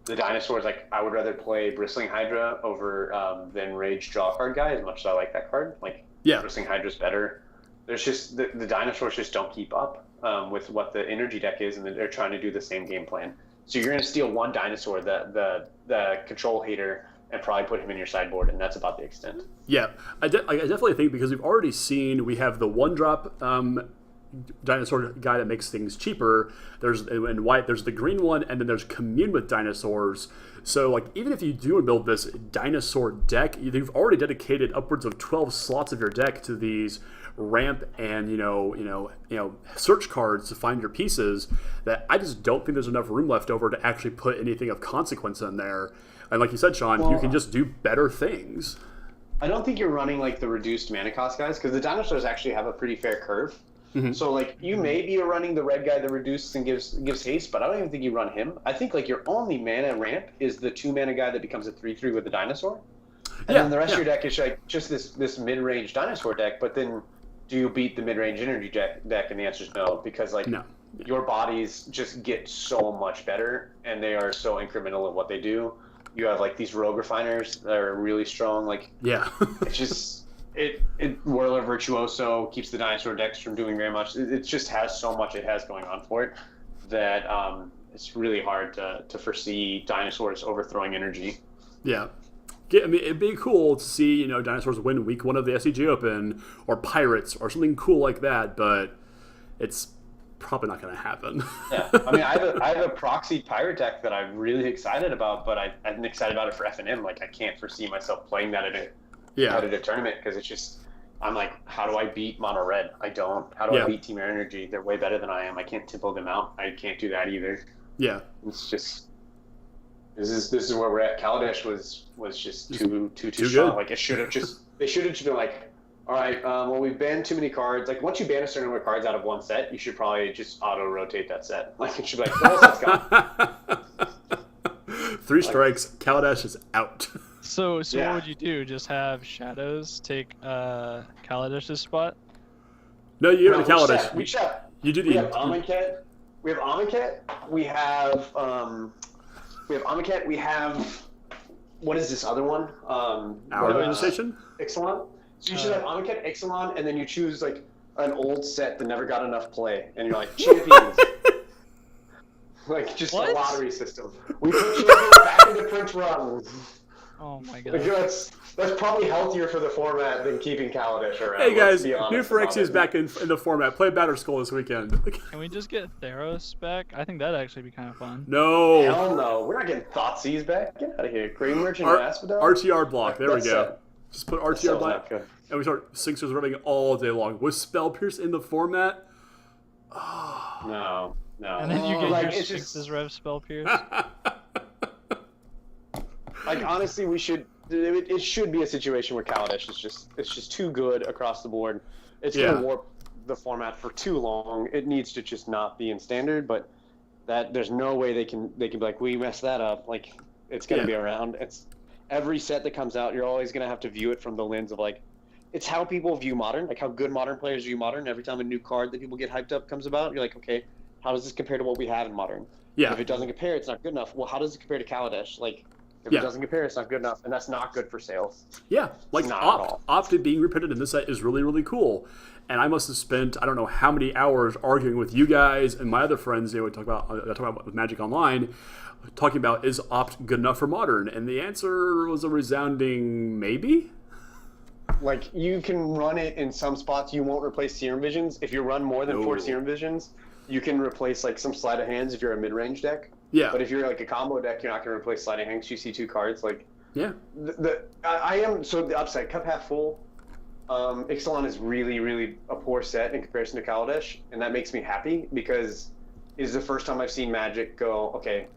The dinosaurs, like I would rather play Bristling Hydra over than Rage Draw Card Guy, as much as I like that card. Like Bristling Hydra's better. There's just the dinosaurs just don't keep up with what the energy deck is, and they're trying to do the same game plan. So you're going to steal one dinosaur, the control hater, and probably put him in your sideboard, and that's about the extent. Yeah, I definitely think, because we've already seen, we have the 1-drop dinosaur guy that makes things cheaper. There's in white. There's the green one, and then there's commune with dinosaurs. So like even if you do build this dinosaur deck, you've already dedicated upwards of 12 slots of your deck to these ramp and search cards to find your pieces. That I just don't think there's enough room left over to actually put anything of consequence in there. And like you said, Shawn, you can just do better things. I don't think you're running like the reduced mana cost guys, because the dinosaurs actually have a pretty fair curve. Mm-hmm. So like you maybe are running the red guy that reduces and gives haste, but I don't even think you run him. I think like your only mana ramp is the 2 mana guy that becomes a 3/3 with the dinosaur. And then the rest of your deck is like just this mid-range dinosaur deck, but then do you beat the mid-range energy deck? And the answer is no, because like your bodies just get so much better, and they are so incremental in what they do. You have like these rogue refiners that are really strong. Like it's just Whirler Virtuoso keeps the dinosaur decks from doing very much. It just has so much it has going on for it that it's really hard to foresee dinosaurs overthrowing energy. Yeah. I mean, it'd be cool to see, dinosaurs win week 1 of the SCG Open, or Pirates, or something cool like that, but it's probably not going to happen. Yeah, I mean, I have a proxy pirate deck that I'm really excited about, but I'm excited about it for FNM. Like, I can't foresee myself playing that at a competitive tournament, because it's just, I'm like, how do I beat mono red? I don't. How do I beat Team Air Energy? They're way better than I am. I can't tempo them out. I can't do that either. Yeah, it's just. This is where we're at. Kaladesh was just too strong. Good. Like they should have just been like, all right, well we've banned too many cards. Like once you ban a certain number of cards out of one set, you should probably just auto rotate that set. Like it should be like the whole set's gone. 3 strikes, Kaladesh is out. So what would you do? Just have Shadows take Kaladesh's spot? No, you have Kaladesh. You do the. We have Amonkhet. We have Amonkhet. We have Amonkhet. We have what is this other one? Our Station? Ixalan. So you should have Amonkhet, Ixalan, and then you choose like an old set that never got enough play, and you're like champions. Like just a lottery system. We put champions back into print run. Oh my god. Like, that's probably healthier for the format than keeping Kaladesh around. Hey guys, New Phyrexia is back in the format. Play Batterskull this weekend. Can we just get Theros back? I think that'd actually be kind of fun. No. Hell no. We're not getting Thoughtseize back. Get out of here. Green Merchant and Asphodel. RTR block. There we go. Just put RTR block. And we start Sixers running all day long. With Spell Pierce in the format? Oh. No. And then you get your Sixes Rev Spell Pierce. Like honestly, we should. It should be a situation where Kaladesh is just too good across the board. It's gonna warp the format for too long. It needs to just not be in standard. But that there's no way they can be like, we messed that up. Like it's gonna be around. It's every set that comes out. You're always gonna have to view it from the lens of like, it's how people view Modern. Like how good Modern players view Modern. Every time a new card that people get hyped up comes about, you're like, okay, how does this compare to what we have in Modern? Yeah. If it doesn't compare, it's not good enough. Well, how does it compare to Kaladesh? Like. If it doesn't compare, it's not good enough, and that's not good for sales. Yeah, like Opt being reprinted in this set is really, really cool. And I must have spent, I don't know how many hours arguing with you guys and my other friends, we talk about with Magic Online, talking about, is Opt good enough for Modern? And the answer was a resounding maybe. Like, you can run it in some spots. You won't replace Serum Visions. If you run more than 4 Serum Visions, you can replace, like, some Sleight of Hands if you're a mid-range deck. Yeah. But if you're like a combo deck, you're not going to replace Sleight of Hands. You see 2 cards. Like, the upside, cup half full. Ixalan is really, really a poor set in comparison to Kaladesh, and that makes me happy because it's the first time I've seen Magic go, okay,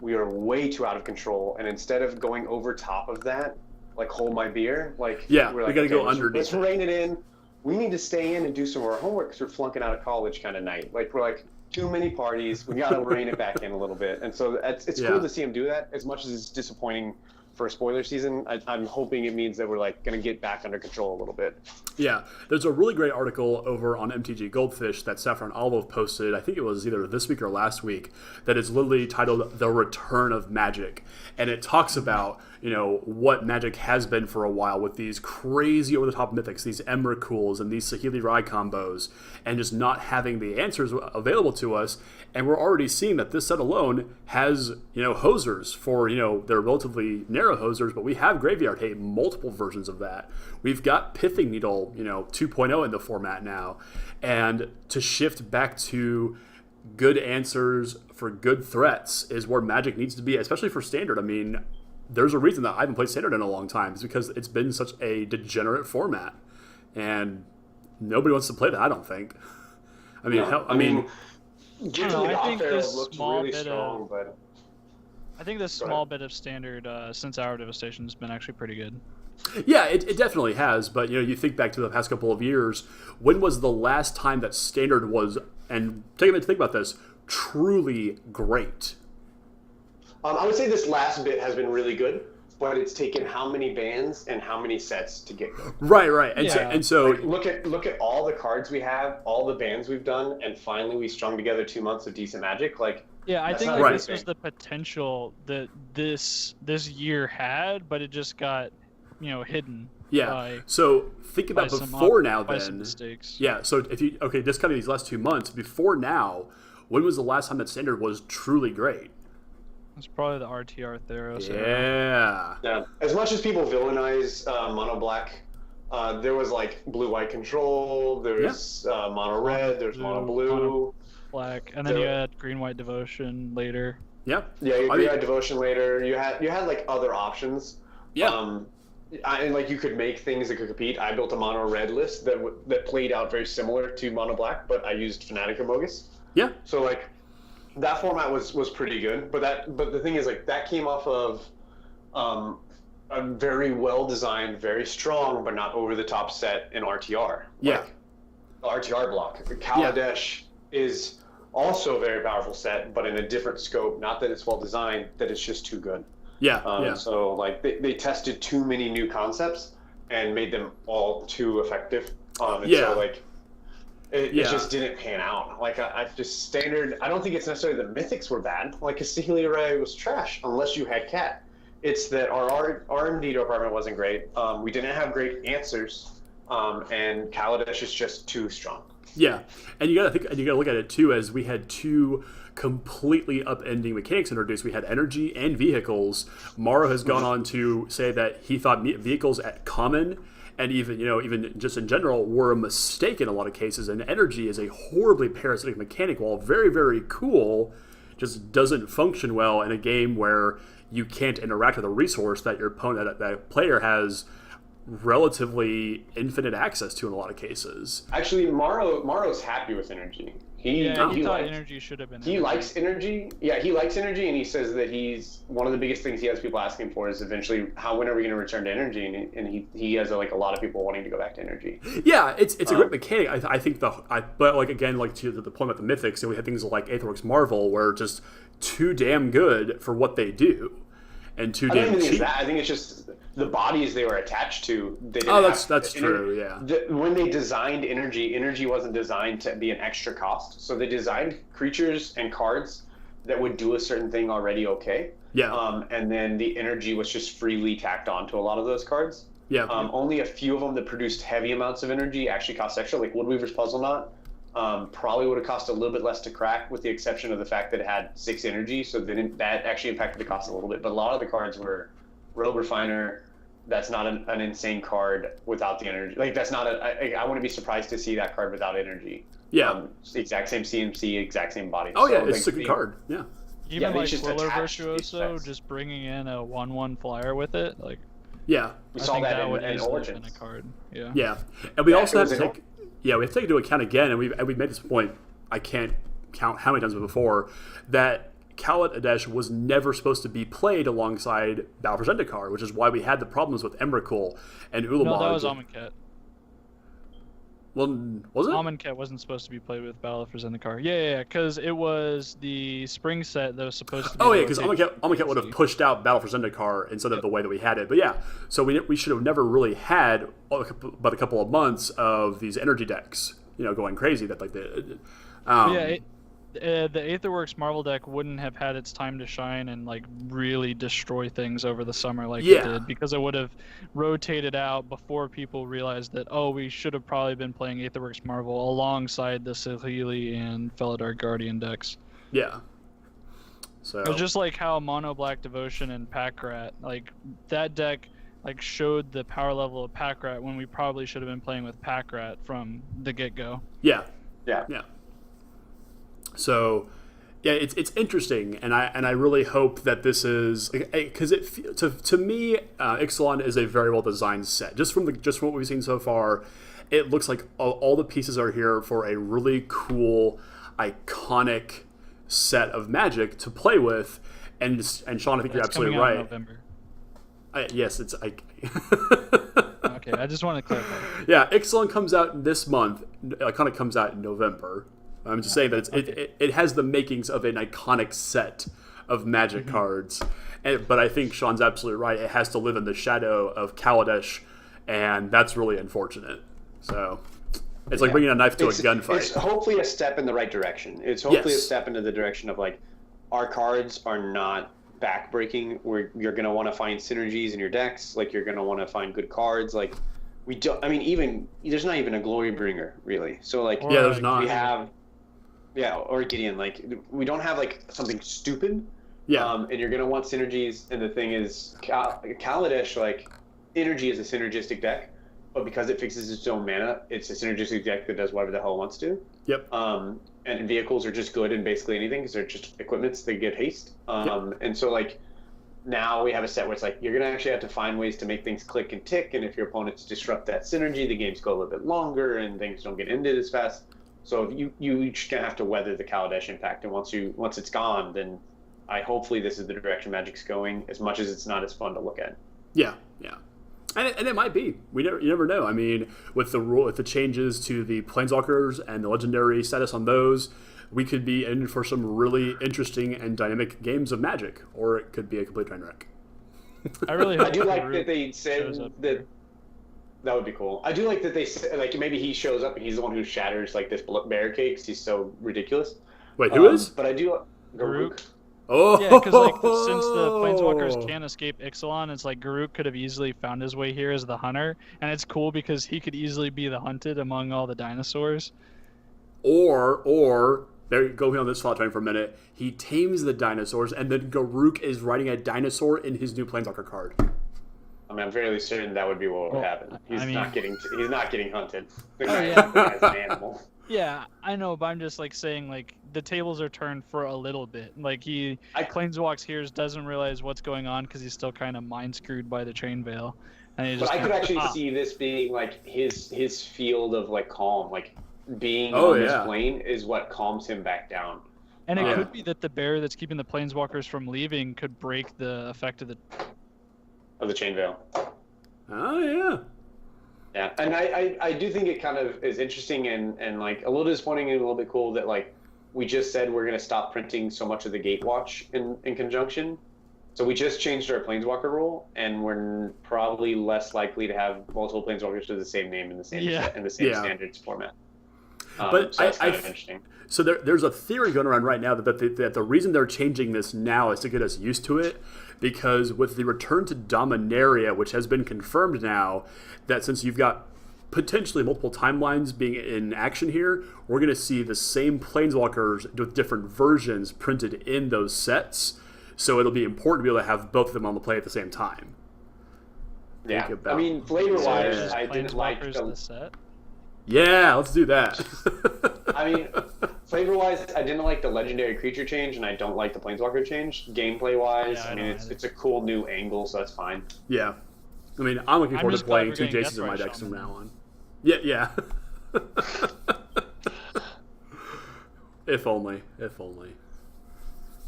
we are way too out of control, and instead of going over top of that, like hold my beer, like we're like, we got to go underneath. Let's rein it in. We need to stay in and do some of our homework because we're flunking out of college kind of night. Like we're like. Too many parties. We got to rein it back in a little bit, and so it's cool to see him do that. As much as it's disappointing for a spoiler season, I'm hoping it means that we're like going to get back under control a little bit. Yeah, there's a really great article over on MTG Goldfish that Saffron Olive posted. I think it was either this week or last week. That is literally titled "The Return of Magic," and it talks about what Magic has been for a while with these crazy over-the-top mythics, these Emrakul's and these Saheeli Rai combos, and just not having the answers available to us. And we're already seeing that this set alone has, hosers for, they're relatively narrow hosers, but we have Graveyard Hate, multiple versions of that. We've got Pithing Needle, 2.0 in the format now. And to shift back to good answers for good threats is where Magic needs to be, especially for Standard. I mean, there's a reason that I haven't played Standard in a long time. It's because it's been such a degenerate format, and nobody wants to play that, I don't think. I mean, I think this small really bit strong, but I think this small bit of Standard since Hour of Devastation has been actually pretty good. Yeah, it definitely has. But you think back to the past couple of years. When was the last time that Standard was, and take a minute to think about this, truly great? I would say this last bit has been really good, but it's taken how many bans and how many sets to get good. Right. And so look at all the cards we have, all the bans we've done, and finally we strung together 2 months of decent Magic. I think this was the potential that this year had, but it just got hidden. Yeah. So think about before now then. Some mistakes. Yeah. So if you discounting these last 2 months before now, when was the last time that Standard was truly great? It's probably the RTR Theros. Yeah. As much as people villainize Mono Black, there was Blue-White Control. There's Mono Red. There's Mono Blue. Mono Black, and then you had Green-White Devotion later. Yeah. Yeah. You had Devotion later. You had other options. Yeah. And you could make things that could compete. I built a Mono Red list that played out very similar to Mono Black, but I used Fnatic or Mogus. Yeah. So that format was pretty good, but the thing is that came off of a very well designed, very strong, but not over the top set in RTR. Yeah. The RTR block. Kaladesh is also a very powerful set, but in a different scope. Not that it's well designed, that it's just too good. Yeah. So they tested too many new concepts and made them all too effective. So it just didn't pan out. I just Standard. I don't think it's necessarily the mythics were bad. Saheeli Rai was trash unless you had Cat. It's that our R&D department wasn't great. We didn't have great answers, and Kaladesh is just too strong. Yeah, and you gotta look at it too as we had two completely upending mechanics introduced. We had energy and vehicles. Morrow has gone on to say that he thought vehicles at common and even just in general were a mistake in a lot of cases. And energy is a horribly parasitic mechanic, while very, very cool, just doesn't function well in a game where you can't interact with a resource that your opponent, that player has relatively infinite access to in a lot of cases. Actually, Morrow's happy with energy. He thought energy should have been. He likes energy. Yeah, he likes energy, and he says that he's one of the biggest things he has people asking for is eventually when are we going to return to energy? And he has a lot of people wanting to go back to energy. Yeah, it's a great mechanic. I think but to the point about the mythics, we had things like Aetherworks Marvel, where just too damn good for what they do, and too damn cheap. I think it's just the bodies they were attached to. That's true. When they designed energy wasn't designed to be an extra cost. So they designed creatures and cards that would do a certain thing already okay. Yeah. And then the energy was just freely tacked on to a lot of those cards. Yeah. Only a few of them that produced heavy amounts of energy actually cost extra, like Woodweaver's Puzzle Knot. Probably would have cost a little bit less to crack, with the exception of the fact that it had 6 energy, so that actually impacted the cost a little bit. But a lot of the cards were Robe Refiner. That's not an insane card without the energy. That's not I wouldn't be surprised to see that card without energy. Yeah. Exact same CMC, exact same body. Oh yeah, it's a good card. Yeah. Even Roller Virtuoso, just bringing in a 1/1 flyer with it, Yeah. We saw that in Origins. Origins. A card. Yeah. Yeah, and we also have to take. Yeah, we have to take into account again, and we've made this point. I can't count how many times before that Kaladesh was never supposed to be played alongside Battle for Zendikar, which is why we had the problems with Emrakul and Ulamog. No, that was Amonkhet. Well, was it? Amonkhet wasn't supposed to be played with Battle for Zendikar. Yeah, because it was the spring set that was supposed to be. Oh yeah, because Amonkhet would have pushed out Battle for Zendikar instead of the way that we had it. But yeah, so we should have never really had but a couple of months of these energy decks, going crazy. That the Aetherworks Marvel deck wouldn't have had its time to shine and like really destroy things over the summer like it did, because it would have rotated out before people realized that, oh, we should have probably been playing Aetherworks Marvel alongside the Saheeli and Felidar Guardian decks. Yeah. So It was just like how Mono Black Devotion and Packrat, like that deck like showed the power level of Packrat when we probably should have been playing with Packrat from the get-go. Yeah. Yeah. Yeah. So, yeah, it's interesting, and I really hope that this is, because to me, Ixalan is a very well designed set. Just from what we've seen so far, it looks like all the pieces are here for a really cool, iconic set of Magic to play with. And Shawn, I think you're absolutely right. November. Yes, it's Okay, I just want to clarify. Yeah, Ixalan comes out this month. Iconic comes out in November. I'm just saying that it has the makings of an iconic set of Magic cards. But I think Shawn's absolutely right. It has to live in the shadow of Kaladesh, and that's really unfortunate. So it's like bringing a knife to a gunfight. It's hopefully a step in the right direction. It's hopefully a step into the direction of like, our cards are not backbreaking, where you're going to want to find synergies in your decks. Like, you're going to want to find good cards. Like, we don't, I mean, even, there's not even a Glory Bringer, really. So, like, there's not. We have, or Gideon. Like, we don't have, like, something stupid. Yeah. And you're going to want synergies. And the thing is, Kaladesh, like, Energy is a synergistic deck, but because it fixes its own mana, it's a synergistic deck that does whatever the hell it wants to. Yep. And vehicles are just good in basically anything because they're just equipments that get haste. And so, like, now we have a set where it's like, you're going to actually have to find ways to make things click and tick, and if your opponents disrupt that synergy, the games go a little bit longer and things don't get ended as fast. So you just going to have to weather the Kaladesh impact, and once it's gone, then hopefully this is the direction Magic's going, as much as it's not as fun to look at. Yeah. And it might be. You never know. I mean, with the changes to the Planeswalkers and the legendary status on those, we could be in for some really interesting and dynamic games of Magic, or it could be a complete train wreck. I really hope I do like that they said that. That would be cool. I do like that they said, like, maybe he shows up and he's the one who shatters like this barricade because he's so ridiculous. Wait, who is? But I do Garuk. Oh, yeah, because like since the Planeswalkers can't escape Ixalan, it's like Garuk could have easily found his way here as the hunter, and it's cool because he could easily be the hunted among all the dinosaurs. Or there, go on this thought train for a minute. He tames the dinosaurs, and then Garuk is riding a dinosaur in his new Planeswalker card. I mean, I'm fairly certain that would be what would happen. He's not getting hunted. The guy as an animal. Yeah, I know, but I'm just like saying, like, the tables are turned for a little bit. Like, Planeswalks here doesn't realize what's going on because he's still kind of mind screwed by the Chain Veil. And but I could actually see this being like his field of like calm, like being on this plane is what calms him back down. And it could be that the barrier that's keeping the Planeswalkers from leaving could break the effect of the Chain Veil. Oh yeah. Yeah, and I do think it kind of is interesting and like a little disappointing and a little bit cool that like we just said we're going to stop printing so much of the Gatewatch in conjunction. So we just changed our Planeswalker rule, and we're probably less likely to have multiple Planeswalkers with the same name in the same standards format. But so that's kind of interesting. So there's a theory going around right now that the reason they're changing this now is to get us used to it, because with the return to Dominaria, which has been confirmed now, that since you've got potentially multiple timelines being in action here, we're going to see the same Planeswalkers with different versions printed in those sets. So it'll be important to be able to have both of them on the play at the same time. Yeah, I mean, flavor-wise, I didn't like the set. Yeah, let's do that. I mean, flavor-wise, I didn't like the legendary creature change, and I don't like the Planeswalker change. Gameplay-wise, I mean, it's a cool new angle, so that's fine. Yeah. I mean, I'm looking forward to playing two Jaces in my decks from now on. Yeah. If only.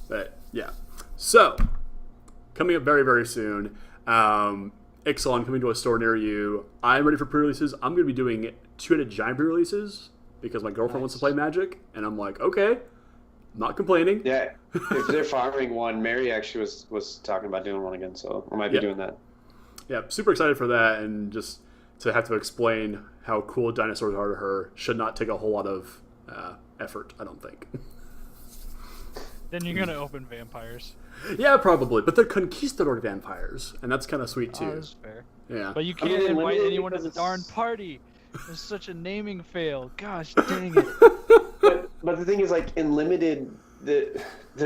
But, yeah. So, coming up very, very soon, Ixalan coming to a store near you. I'm ready for pre-releases. I'm going to be doing 2-headed giant pre-releases because my girlfriend wants to play Magic, and I'm like, okay, not complaining. Yeah, if they're farming one, Mary actually was talking about doing one again, so I might be doing that. Yeah, super excited for that, and just to have to explain how cool dinosaurs are to her should not take a whole lot of effort, I don't think. Then you're gonna open vampires. Yeah, probably, but they're conquistador vampires, and that's kind of sweet too. Oh, that's fair. Yeah. But you can't invite anyone to the darn party. It's such a naming fail. Gosh dang it. But the thing is, like, in limited, the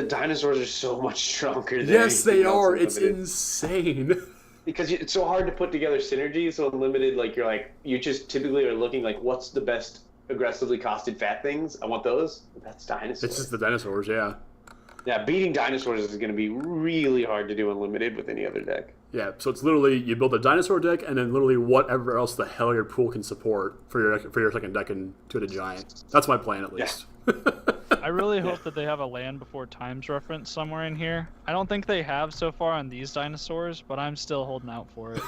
dinosaurs are so much stronger than Yes, they anything else are. in It's Limited. insane. Because it's so hard to put together synergy. So in limited, like, you just typically are looking like, what's the best aggressively costed fat things? I want those. That's dinosaurs. It's just the dinosaurs, yeah. Yeah, beating dinosaurs is going to be really hard to do in limited with any other deck. Yeah, so it's literally you build a dinosaur deck and then literally whatever else the hell your pool can support for your second deck and to the giant. That's my plan at least. Yeah. I really hope that they have a land before times reference somewhere in here. I don't think they have so far on these dinosaurs, but I'm still holding out for it.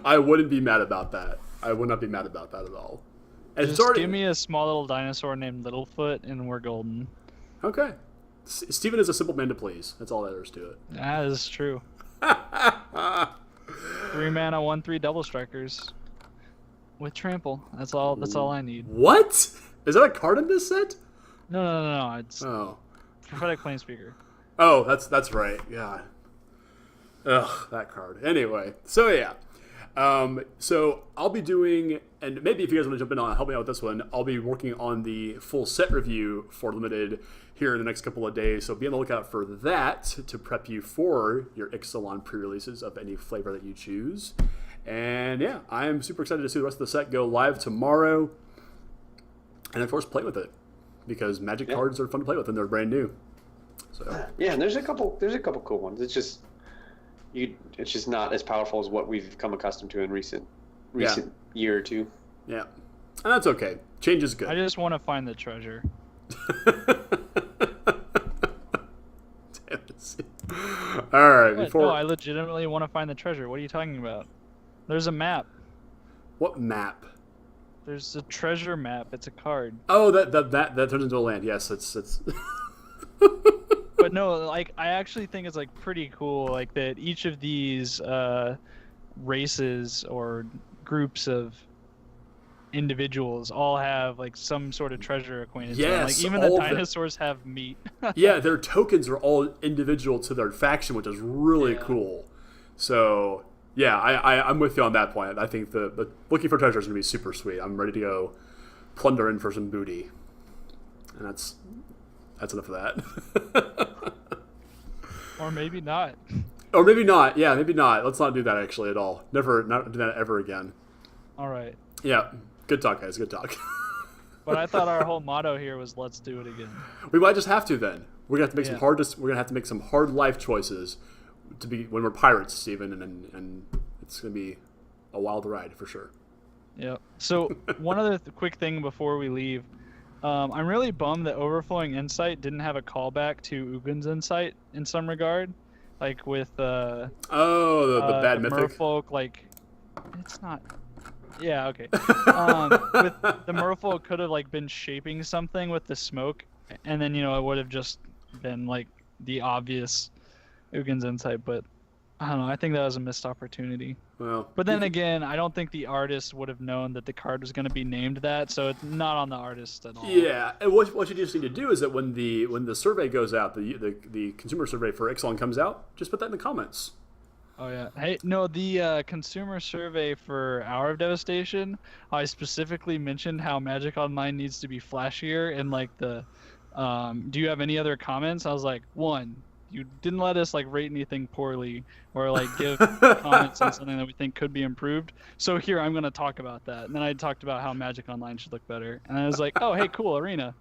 I wouldn't be mad about that. I would not be mad about that at all. And Just give me a small little dinosaur named Littlefoot, and we're golden. Okay. Steven is a simple man to please. That's all there is to it. That is true. 3 mana, 1/3 double strikers with trample. That's all I need. What? Is that a card in this set? No. It's Oh. Prophetic Planespeaker. Oh, that's right. Yeah. Ugh, that card. Anyway, so yeah. So I'll be doing, and maybe if you guys want to jump in on help me out with this one, I'll be working on the full set review for Limited here in the next couple of days. So be on the lookout for that to prep you for your Ixalan pre-releases of any flavor that you choose. And yeah, I am super excited to see the rest of the set go live tomorrow. And of course, play with it because Magic cards are fun to play with and they're brand new. So yeah, and there's a couple cool ones. It's just not as powerful as what we've come accustomed to in recent year or two. Yeah, and that's okay. Change is good. I just want to find the treasure. All right, No, I legitimately want to find the treasure. What are you talking about? There's a map. What map? There's a treasure map. It's a card. Oh, that turns into a land. Yes, it's. But no, like I actually think it's like pretty cool, like that each of these races or groups of individuals all have like some sort of treasure acquaintance. Yes, like even the dinosaurs have meat. Yeah, their tokens are all individual to their faction, which is really cool. So yeah, I'm with you on that point. I think the looking for treasure is gonna be super sweet. I'm ready to go plunder in for some booty, and that's enough of that. Or maybe not. Or maybe not. Yeah, maybe not. Let's not do that actually at all. Never, not do that ever again. All right. Yeah. Good talk, guys. Good talk. But I thought our whole motto here was "Let's do it again." We might just have to then. We're gonna have to make some Yeah. hard. We're gonna have to make some hard life choices to be when we're pirates, Steven, and it's gonna be a wild ride for sure. Yep. So one other quick thing before we leave. I'm really bummed that Overflowing Insight didn't have a callback to Ugin's Insight in some regard, like with the bad mythic. Merfolk. Like, it's not. Yeah, okay. With the Merfolk could have like been shaping something with the smoke, and then it would have just been like the obvious Ugin's Insight. But I don't know. I think that was a missed opportunity. Well, But then again, I don't think the artist would have known that the card was going to be named that, so it's not on the artist at all. yeah, and what you just need to do is that when the survey goes out, the consumer survey for Ixalan comes out, just put that in the comments. Oh yeah. Hey, no, the consumer survey for Hour of Devastation, I specifically mentioned how Magic Online needs to be flashier, and like the, do you have any other comments? I was like, 1, you didn't let us like rate anything poorly or like give comments on something that we think could be improved. So here I'm going to talk about that. And then I talked about how Magic Online should look better. And I was like, oh, hey, cool, Arena.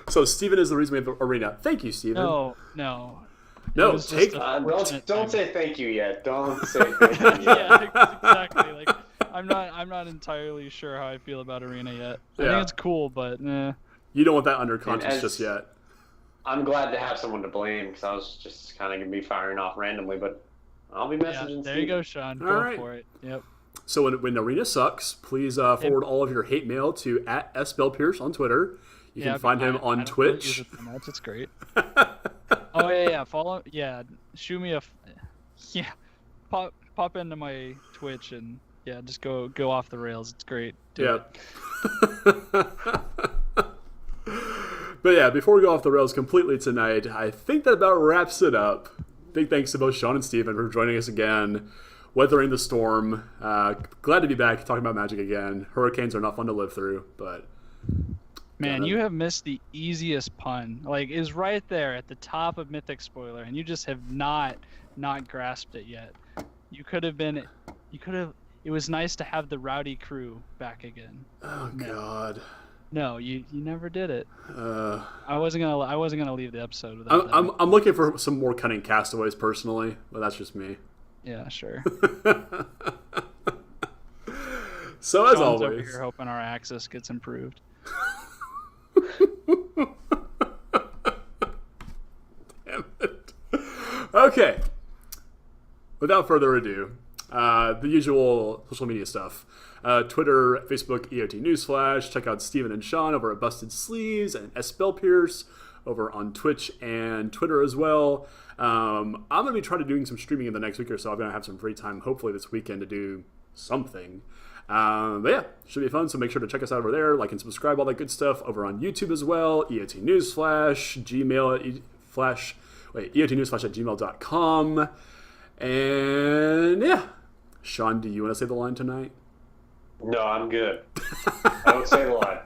So Steven is the reason we have the arena. Thank you, Steven. No. No, It was just take. a Don't fortunate say thank you yet. Don't say thank you yet. yeah, exactly. Like I'm not entirely sure how I feel about Arena yet. I Yeah. think it's cool, but You don't want that under conscience as- just yet. I'm glad to have someone to blame because I was just kind of going to be firing off randomly, but I'll be messaging yeah, there Steve. you go, Shawn. Go All right. for it. Yep. So when arena sucks, please forward all of your hate mail to @sbellpierce on Twitter. You can find him on I don't really use Twitch. it that much. It's great. Oh yeah. Follow. Yeah. Shoot me a. Yeah. Pop into my Twitch and just go off the rails. It's great. Do Yeah. it. But yeah, before we go off the rails completely tonight, I think that about wraps it up. Big thanks to both Shawn and Steven for joining us again, weathering the storm. Glad to be back talking about Magic again. Hurricanes are not fun to live through, but... Man, you have missed the easiest pun. Like, is right there at the top of Mythic Spoiler, and you just have not grasped it yet. It was nice to have the Rowdy Crew back again. Oh, God. No, you never did it. I wasn't gonna leave the episode without that. I'm looking for some more cunning castaways personally, but that's just me. Yeah, sure. So as Shawn's always, over here hoping our access gets improved. Damn it. Okay. Without further ado, the usual social media stuff. Twitter, Facebook, EOT Newsflash. Check out Steven and Shawn over at Busted Sleeves and S. Pierce over on Twitch and Twitter as well. I'm going to be trying to doing some streaming in the next week or so. I'm going to have some free time, hopefully this weekend, to do something. But yeah, should be fun. So make sure to check us out over there. Like and subscribe, all that good stuff over on YouTube as well. EOT Newsflash, Gmail, EOTNewsflash@gmail.com. And yeah. Shawn, do you want to say the line tonight? No, I'm good. I don't say the line.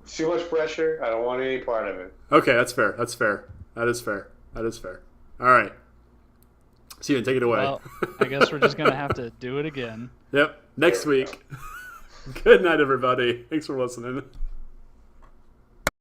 Too much pressure. I don't want any part of it. Okay, that's fair. That is fair. All right. Steven, take it away. Well, I guess we're just gonna have to do it again. Yep. Next week. Good night, everybody. Thanks for listening.